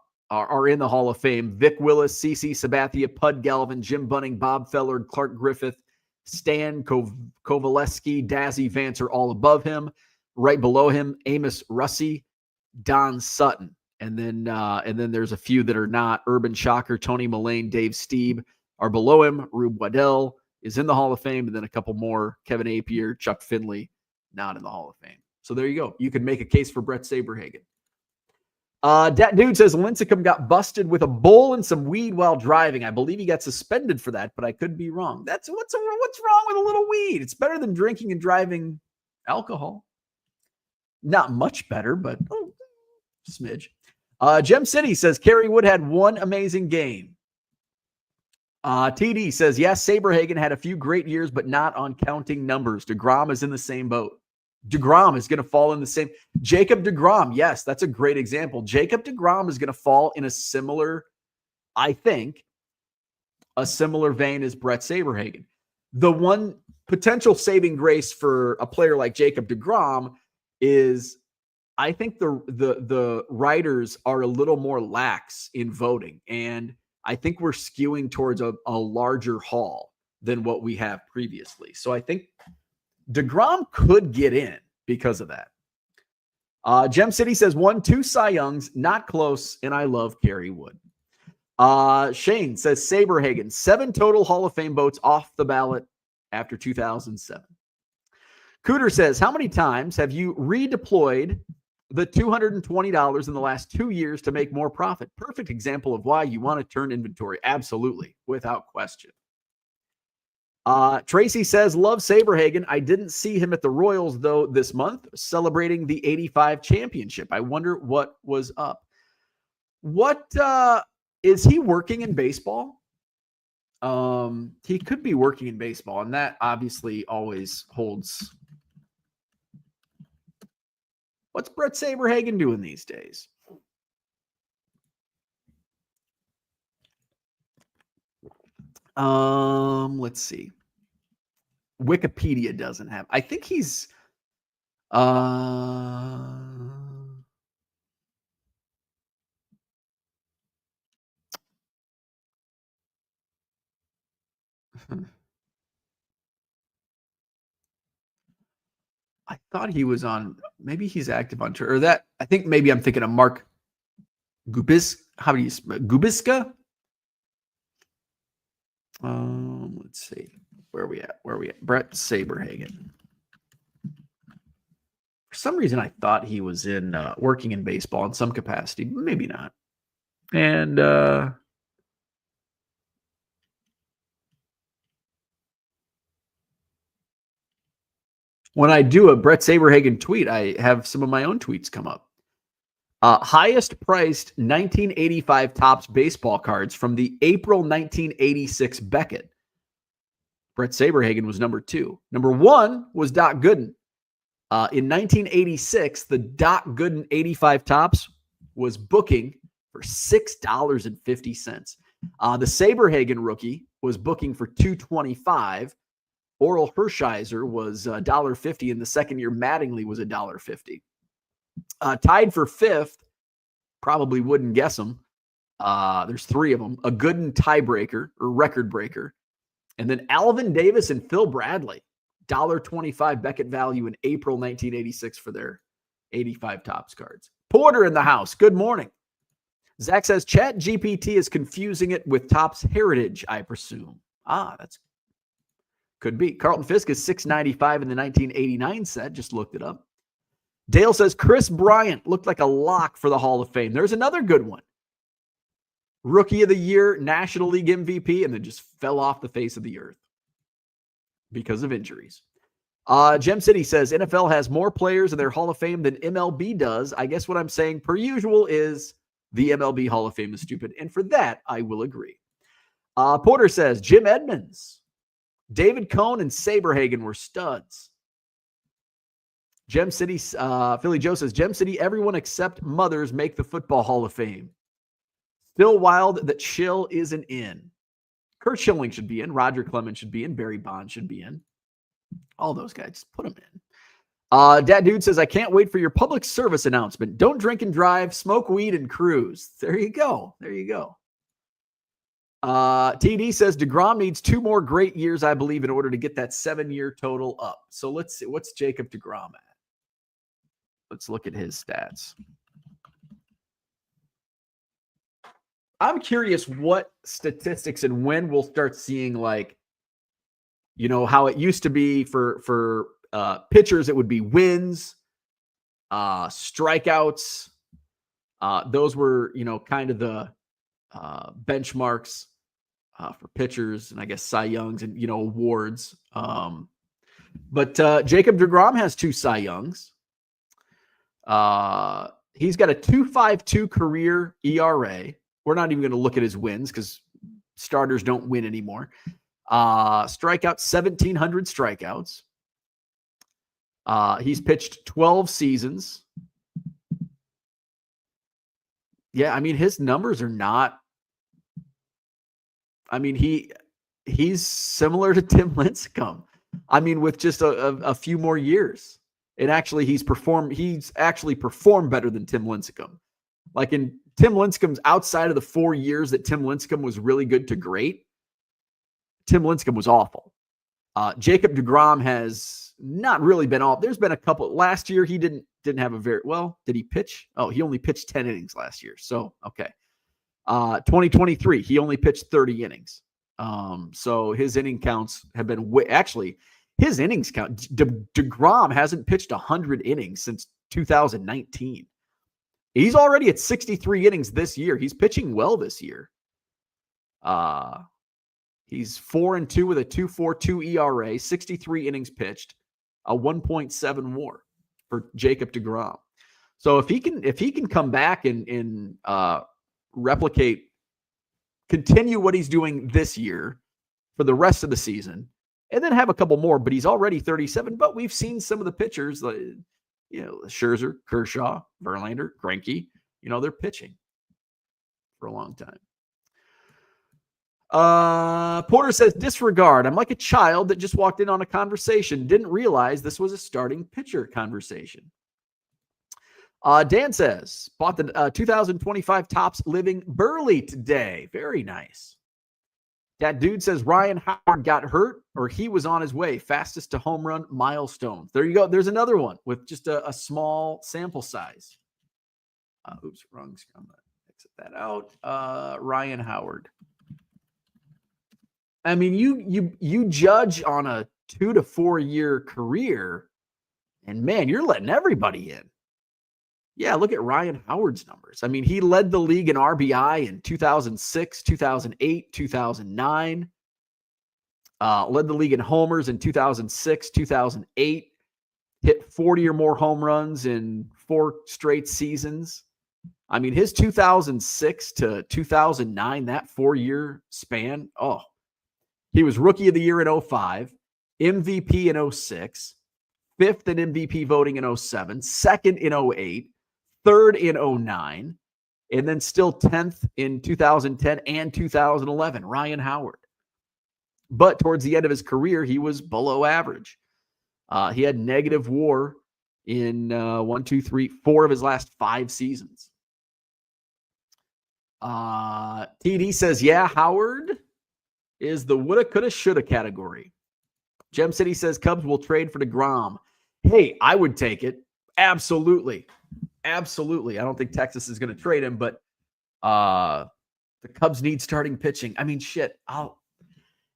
in the Hall of Fame. Vic Willis, CC Sabathia, Pud Galvin, Jim Bunning, Bob Feller, Clark Griffith, Stan Kovaleski, Dazzy Vance are all above him. Right below him, Amos Russi, Don Sutton. And then there's a few that are not. Urban Shocker, Tony Mullane, Dave Stieb are below him. Rube Waddell is in the Hall of Fame. And then a couple more, Kevin Apier, Chuck Finley, not in the Hall of Fame. So there you go. You could make a case for Brett Saberhagen. Dat Dude says Lincecum got busted with a bowl and some weed while driving. I believe he got suspended for that, but I could be wrong. What's wrong with a little weed? It's better than drinking and driving alcohol. Not much better, but smidge. Gem City says Kerry Wood had one amazing game. TD says, yes, Saberhagen had a few great years, but not on counting numbers. DeGrom is in the same boat. DeGrom is going to fall in the same. Jacob DeGrom, yes, that's a great example. Jacob DeGrom is going to fall in a similar, I think, a similar vein as Brett Saberhagen. The one potential saving grace for a player like Jacob DeGrom is I think the writers are a little more lax in voting, and I think we're skewing towards a larger haul than what we have previously. So I think DeGrom could get in because of that. Gem City says 1-2 Cy Youngs, not close, and I love Kerry Wood. Shane says Saberhagen, 7 total Hall of Fame votes off the ballot after 2007. Cooter says, how many times have you redeployed the $220 in the last 2 years to make more profit? Perfect example of why you want to turn inventory. Absolutely, without question. Tracy says, love Saberhagen. I didn't see him at the Royals, though, this month, celebrating the 85 championship. I wonder what was up. What is he working in baseball? He could be working in baseball, and that obviously always holds. What's Brett Saberhagen doing these days? Let's see. Wikipedia doesn't have. I think he's I thought he was on, maybe he's active on tour, or that, I think maybe I'm thinking of Mark how do you spell Gubiska? Let's see. Where are we at? Brett Saberhagen. For some reason, I thought he was in working in baseball in some capacity. Maybe not. And when I do a Brett Saberhagen tweet, I have some of my own tweets come up. Highest priced 1985 Topps baseball cards from the April 1986 Beckett. Brett Saberhagen was number 2. Number 1 was Doc Gooden. In 1986, the Doc Gooden 85 Topps was booking for $6.50. The Saberhagen rookie was booking for $2.25. Oral Hershiser was $1.50, and the second year Mattingly was $1.50. Tied for 5th, probably wouldn't guess them. There's 3 of them. A Gooden tiebreaker or record breaker. And then Alvin Davis and Phil Bradley, $1.25 Beckett value in April 1986 for their 85 Topps cards. Porter in the house. Good morning. Zach says, Chat GPT is confusing it with Topps Heritage, I presume. That's could be. Carlton Fisk is $6.95 in the 1989 set. Just looked it up. Dale says, Chris Bryant looked like a lock for the Hall of Fame. There's another good one. Rookie of the Year, National League MVP, and then just fell off the face of the earth because of injuries. Gem City says, NFL has more players in their Hall of Fame than MLB does. I guess what I'm saying, per usual, is the MLB Hall of Fame is stupid. And for that, I will agree. Porter says, Jim Edmonds, David Cohn, and Saberhagen were studs. Gem City, Philly Joe says, Gem City, everyone except mothers make the Football Hall of Fame. Still wild that Schill isn't in. Kurt Schilling should be in. Roger Clemens should be in. Barry Bonds should be in. All those guys, just put them in. Dad Dude says, I can't wait for your public service announcement. Don't drink and drive, smoke weed, and cruise. There you go. There you go. TD says DeGrom needs 2 more great years, I believe, in order to get that 7-year total up. So let's see. What's Jacob DeGrom at? Let's look at his stats. I'm curious what statistics and when we'll start seeing, like, you know, how it used to be for pitchers, it would be wins, strikeouts. Those were, you know, kind of the benchmarks for pitchers, and I guess Cy Youngs and, you know, awards. But Jacob DeGrom has 2 Cy Youngs. He's got a 2.52 career ERA. We're not even going to look at his wins because starters don't win anymore. Strikeouts, 1,700 strikeouts. He's pitched 12 seasons. Yeah, I mean, his numbers are not. I mean, he's similar to Tim Lincecum. I mean, with just a few more years. And actually, he's actually performed better than Tim Lincecum. Like, in Tim Lincecum's, outside of the 4 years that Tim Lincecum was really good to great, Tim Lincecum was awful. Jacob DeGrom has not really been all. There's been a couple. Last year, he didn't have a very well. Did he pitch? Oh, he only pitched 10 innings last year. So, okay. 2023, he only pitched 30 innings. So his inning counts have been actually his innings count. DeGrom hasn't pitched 100 innings since 2019. He's already at 63 innings this year. He's pitching well this year. He's 4-2 with a 2.42 ERA, 63 innings pitched, a 1.7 WAR for Jacob DeGrom. So if he can come back and replicate, continue what he's doing this year for the rest of the season, and then have a couple more, but he's already 37. But we've seen some of the pitchers, like, you know, Scherzer, Kershaw, Verlander, Greinke, you know, they're pitching for a long time. Porter says, disregard. I'm like a child that just walked in on a conversation, didn't realize this was a starting pitcher conversation. Dan says, bought the 2025 Topps Living Burley today. Very nice. That dude says Ryan Howard got hurt or he was on his way. Fastest to home run milestone. There you go. There's another one with just a small sample size. Oops, wrong. I'm going to exit that out. Ryan Howard. I mean, you judge on a 2 to 4 year career, and man, you're letting everybody in. Yeah, look at Ryan Howard's numbers. I mean, he led the league in RBI in 2006, 2008, 2009. Led the league in homers in 2006, 2008. Hit 40 or more home runs in 4 straight seasons. I mean, his 2006 to 2009, that 4-year span, he was Rookie of the Year in 2005, MVP in 2006, 5th in MVP voting in 2007, 2nd in 2008, 3rd in 2009, and then still 10th in 2010 and 2011, Ryan Howard. But towards the end of his career, he was below average. He had negative WAR in 4 of his last 5 seasons. TD says, yeah, Howard is the woulda, coulda, shoulda category. Gem City says Cubs will trade for DeGrom. Hey, I would take it. Absolutely. Absolutely. I don't think Texas is going to trade him, but the Cubs need starting pitching. I mean, shit.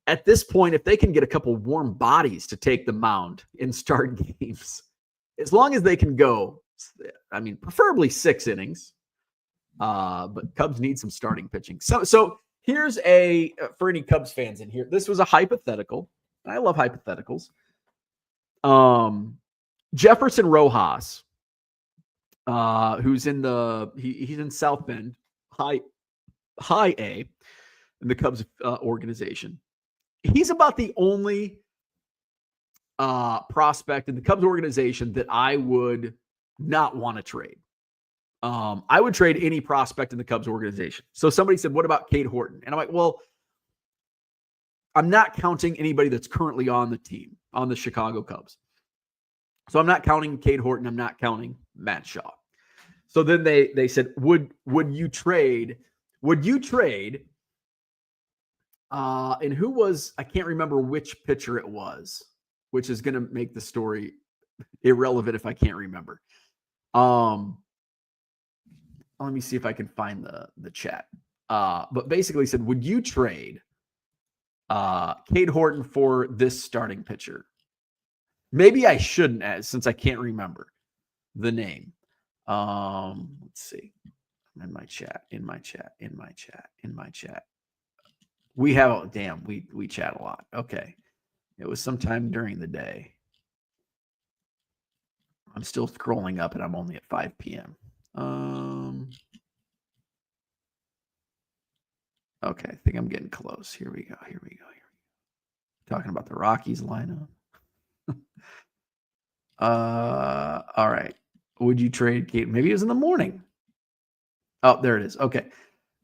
At this point, if they can get a couple warm bodies to take the mound and start games, as long as they can go, I mean, preferably 6 innings, but Cubs need some starting pitching. So here's for any Cubs fans in here, this was a hypothetical. I love hypotheticals. Jefferson Rojas, who's in he's in South Bend, high A, in the Cubs organization. He's about the only prospect in the Cubs organization that I would not want to trade. I would trade any prospect in the Cubs organization. So somebody said, what about Cade Horton? And I'm like, well, I'm not counting anybody that's currently on the team, on the Chicago Cubs. So I'm not counting Cade Horton. I'm not counting Matt Shaw. So then they said, would you trade And who was, I can't remember which pitcher it was, which is going to make the story irrelevant if I can't remember. Let me see if I can find the chat. But basically said, would you trade Cade Horton for this starting pitcher? Maybe I shouldn't, since I can't remember the name. Let's see. In my chat. We have, we chat a lot. Okay. It was sometime during the day. I'm still scrolling up and I'm only at 5 p.m. Okay, I think I'm getting close. Here we go. Talking about the Rockies lineup. All right. Would you trade Kate? Maybe it was in the morning. Oh, there it is. Okay.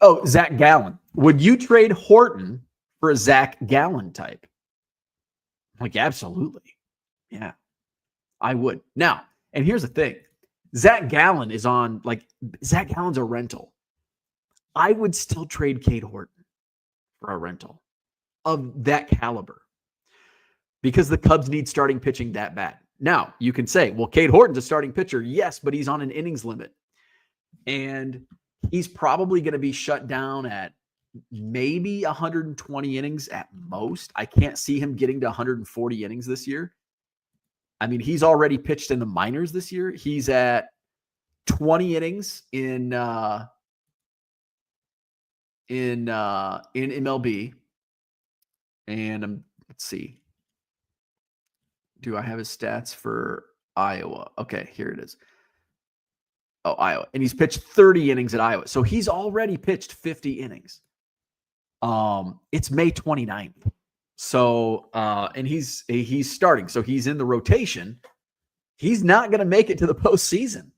Oh, Zach Gallen. Would you trade Horton for a Zach Gallen type? Like, absolutely. Yeah, I would. Now, and here's the thing. Zach Gallen is on, Zach Gallen's a rental. I would still trade Cade Horton for a rental of that caliber because the Cubs need starting pitching that bad. Now, you can say, well, Cade Horton's a starting pitcher. Yes, but he's on an innings limit. And he's probably going to be shut down at maybe 120 innings at most. I can't see him getting to 140 innings this year. I mean, he's already pitched in the minors this year. He's at 20 innings in MLB. And let's see. Do I have his stats for Iowa? Okay, here it is. Oh, Iowa. And he's pitched 30 innings at Iowa. So he's already pitched 50 innings. It's May 29th. So, and he's starting. So he's in the rotation. He's not going to make it to the postseason.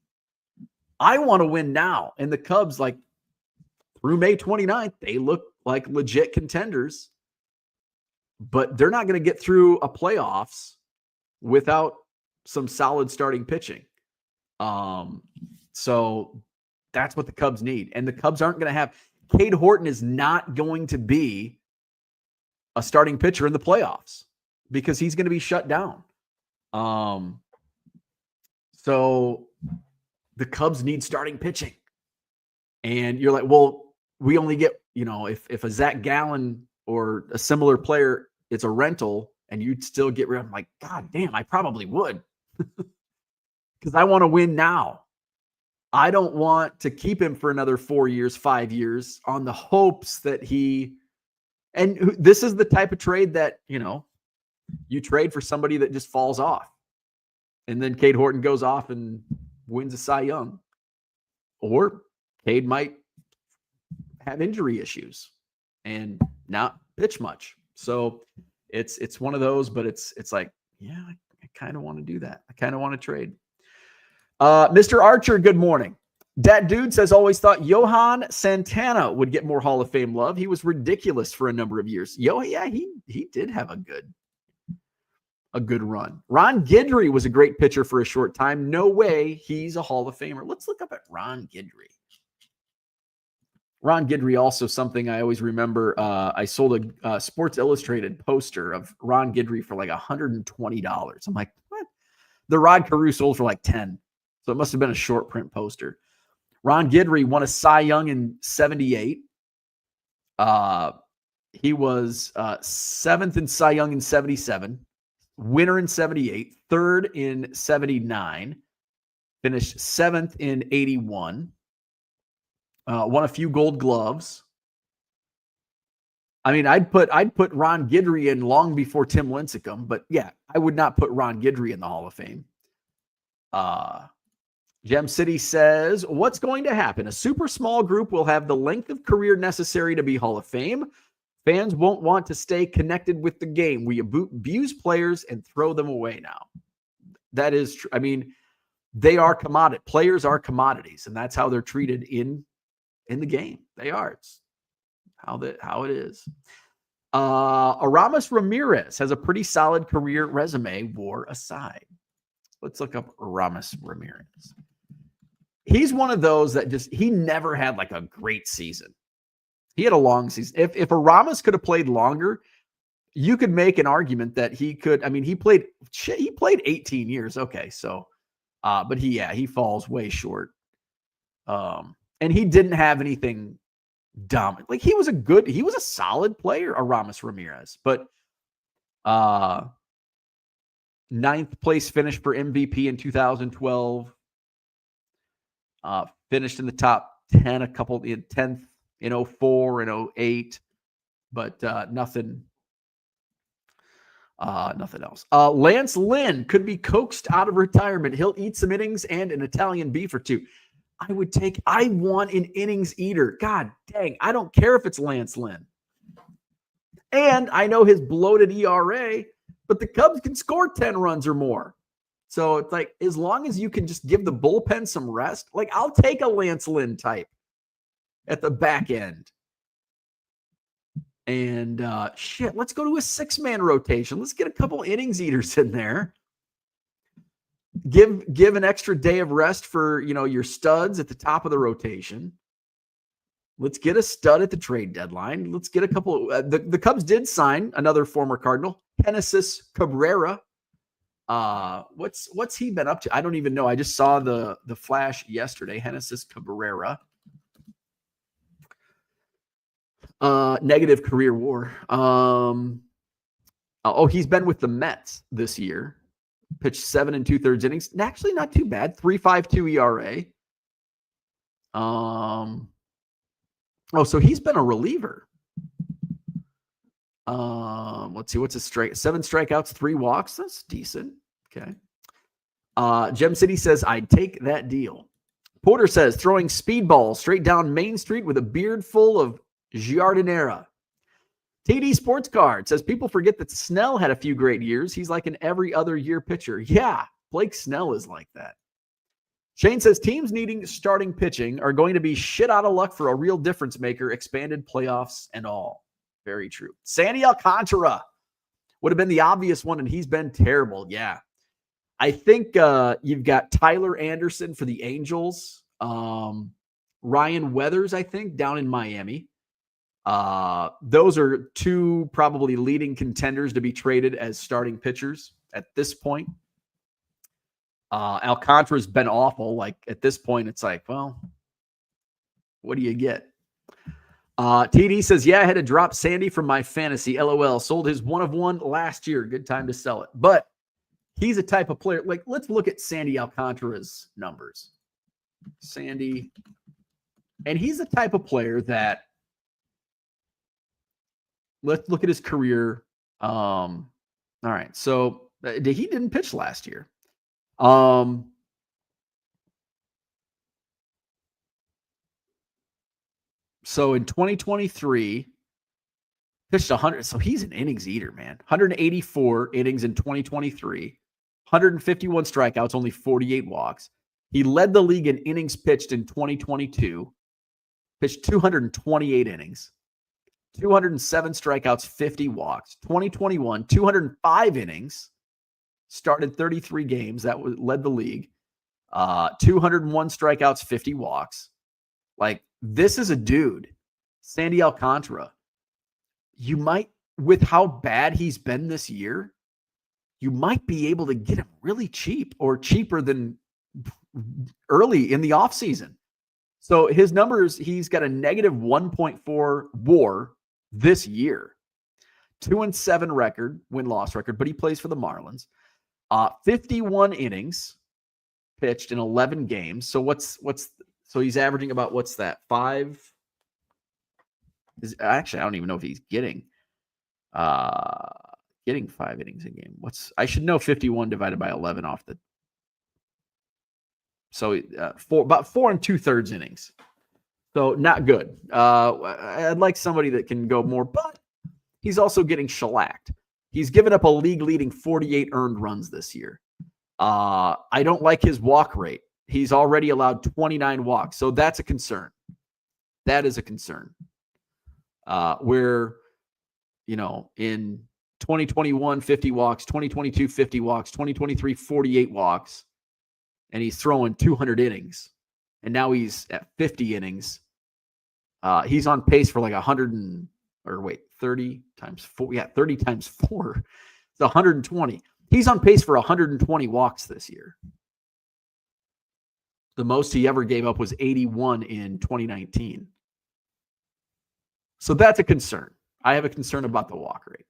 I want to win now. And the Cubs, through May 29th, they look like legit contenders. But they're not going to get through a playoffs without some solid starting pitching. So that's what the Cubs need. And the Cubs aren't going to have – Cade Horton is not going to be a starting pitcher in the playoffs because he's going to be shut down. So the Cubs need starting pitching. And you're like, well, we only get, if a Zach Gallen or a similar player, it's a rental and you'd still get rid of him. Like, God damn, I probably would because I want to win now. I don't want to keep him for another 4 years, 5 years on the hopes that and this is the type of trade that, you trade for somebody that just falls off. And then Cade Horton goes off and wins a Cy Young. Or Cade might have injury issues and not pitch much. So it's one of those, but it's like, yeah, I kind of want to do that. I kind of want to trade. Mr. Archer, good morning. Dat Dude says, always thought Johan Santana would get more Hall of Fame love. He was ridiculous for a number of years. He did have a good run. Ron Guidry was a great pitcher for a short time. No way he's a Hall of Famer. Let's look up at Ron Guidry. Ron Guidry, also something I always remember. I sold a Sports Illustrated poster of Ron Guidry for $120. I'm like, what? The Rod Carew sold for $10. So it must have been a short print poster. Ron Guidry won a Cy Young in 78. He was seventh in Cy Young in 77, winner in 78, third in 79, finished seventh in 81, won a few Gold Gloves. I mean, I'd put Ron Guidry in long before Tim Lincecum, but yeah, I would not put Ron Guidry in the Hall of Fame. Gem City says, what's going to happen? A super small group will have the length of career necessary to be Hall of Fame. Fans won't want to stay connected with the game. We abuse players and throw them away now. That is true. I mean, they are commodity. Players are commodities, and that's how they're treated in the game. They are. It's how it is. Aramis Ramirez has a pretty solid career resume, war aside. Let's look up Aramis Ramirez. He's one of those that he never had a great season. He had a long season. If Aramis could have played longer, you could make an argument that he could. I mean, he played 18 years. Okay, so, but he falls way short. And he didn't have anything dominant. Like he was a solid player, Aramis Ramirez, but ninth place finish for MVP in 2012. Finished in the top 10 in 10th in 04 and 08, but nothing else. Lance Lynn could be coaxed out of retirement. He'll eat some innings and an Italian beef or two. I want an innings eater. God dang, I don't care if it's Lance Lynn. And I know his bloated ERA, but the Cubs can score 10 runs or more. So it's like, as long as you can just give the bullpen some rest, like I'll take a Lance Lynn type at the back end. And let's go to a 6-man rotation. Let's get a couple innings eaters in there. Give an extra day of rest for, your studs at the top of the rotation. Let's get a stud at the trade deadline. Let's get a couple. The Cubs did sign another former Cardinal, Genesis Cabrera. What's he been up to? I don't even know. I just saw the flash yesterday. Genesis Cabrera. Negative career WAR. He's been with the Mets this year. Pitched 7 2/3 innings. Actually, not too bad. 3.52 ERA. So he's been a reliever. Let's see. What's his strike? 7 strikeouts, 3 walks. That's decent. Okay. Gem City says, I'd take that deal. Porter says, throwing speedballs straight down Main Street with a beard full of Giardinera. TD Sports Card says, people forget that Snell had a few great years. He's like an every other year pitcher. Yeah, Blake Snell is like that. Shane says, teams needing starting pitching are going to be shit out of luck for a real difference maker, expanded playoffs and all. Very true. Sandy Alcantara would have been the obvious one, and he's been terrible. Yeah. I think you've got Tyler Anderson for the Angels. Ryan Weathers, I think, down in Miami. Those are 2 probably leading contenders to be traded as starting pitchers at this point. Alcantara's been awful. Like at this point, it's like, well, what do you get? TD says, yeah, I had to drop Sandy from my fantasy. LOL. Sold his 1 of 1 last year. Good time to sell it. But he's a type of player. Like, let's look at Sandy Alcantara's numbers. Sandy. And he's the type of player that, let's look at his career. All right. So he didn't pitch last year. So in 2023, pitched 100. So he's an innings eater, man. 184 innings in 2023, 151 strikeouts, only 48 walks. He led the league in innings pitched in 2022, pitched 228 innings, 207 strikeouts, 50 walks. 2021, 205 innings, started 33 games. That led the league. 201 strikeouts, 50 walks. Like, this is a dude, Sandy Alcantara. You might, with how bad he's been this year, you might be able to get him really cheap or cheaper than early in the offseason. So his numbers, he's got a negative 1.4 WAR this year. 2-7 record, win-loss record, but he plays for the Marlins. 51 innings pitched in 11 games. So so he's averaging about, what's that? 5? Actually, I don't even know if he's getting 5 innings a game. I should know 51 divided by 11 off the. So about 4 2/3 innings. So not good. I'd like somebody that can go more, but he's also getting shellacked. He's given up a league-leading 48 earned runs this year. I don't like his walk rate. He's already allowed 29 walks, so that's a concern. That is a concern. Where, in 2021, 50 walks, 2022, 50 walks, 2023, 48 walks, and he's throwing 200 innings, and now he's at 50 innings. He's on pace for like 30 times 4. Yeah, 30 times 4. It's 120. He's on pace for 120 walks this year. The most he ever gave up was 81 in 2019. So that's a concern. I have a concern about the walk rate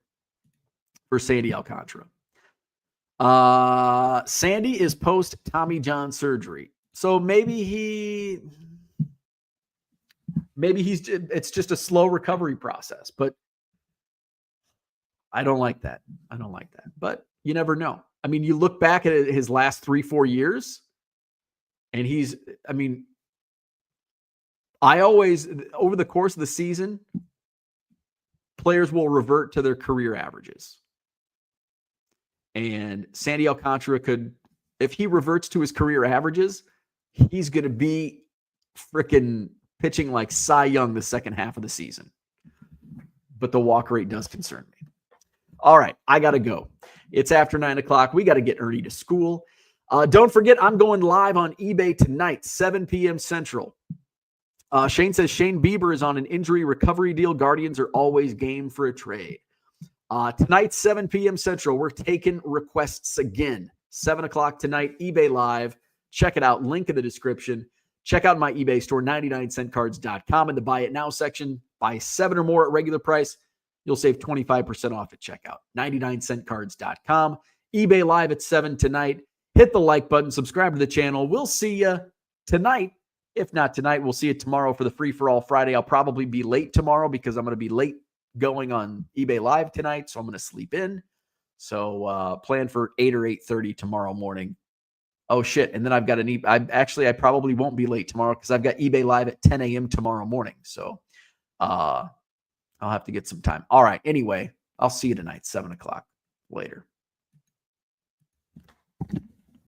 for Sandy Alcantara. Sandy is post Tommy John surgery. So maybe it's just a slow recovery process, but I don't like that. But you never know. I mean, you look back at his last 3-4 years, and over the course of the season, players will revert to their career averages. And Sandy Alcantara if he reverts to his career averages, he's going to be freaking pitching like Cy Young the second half of the season. But the walk rate does concern me. All right, I got to go. It's after 9 o'clock. We got to get Ernie to school. Don't forget, I'm going live on eBay tonight, 7 p.m. Central. Shane says Shane Bieber is on an injury recovery deal. Guardians are always game for a trade. Tonight, 7 p.m. Central, we're taking requests again. 7 o'clock tonight, eBay Live. Check it out. Link in the description. Check out my eBay store, 99centcards.com. In the Buy It Now section, buy 7 or more at regular price. You'll save 25% off at checkout. 99centcards.com. eBay Live at 7 tonight. Hit the like button. Subscribe to the channel. We'll see you tonight. If not tonight, we'll see you tomorrow for the Free For All Friday. I'll probably be late tomorrow because I'm going to be late going on eBay Live tonight, so I'm going to sleep in. So plan for 8 or 8:30 tomorrow morning. Oh, shit. And then I've got I probably won't be late tomorrow because I've got eBay Live at 10 a.m. tomorrow morning. So I'll have to get some time. All right. Anyway, I'll see you tonight, 7 o'clock. Later.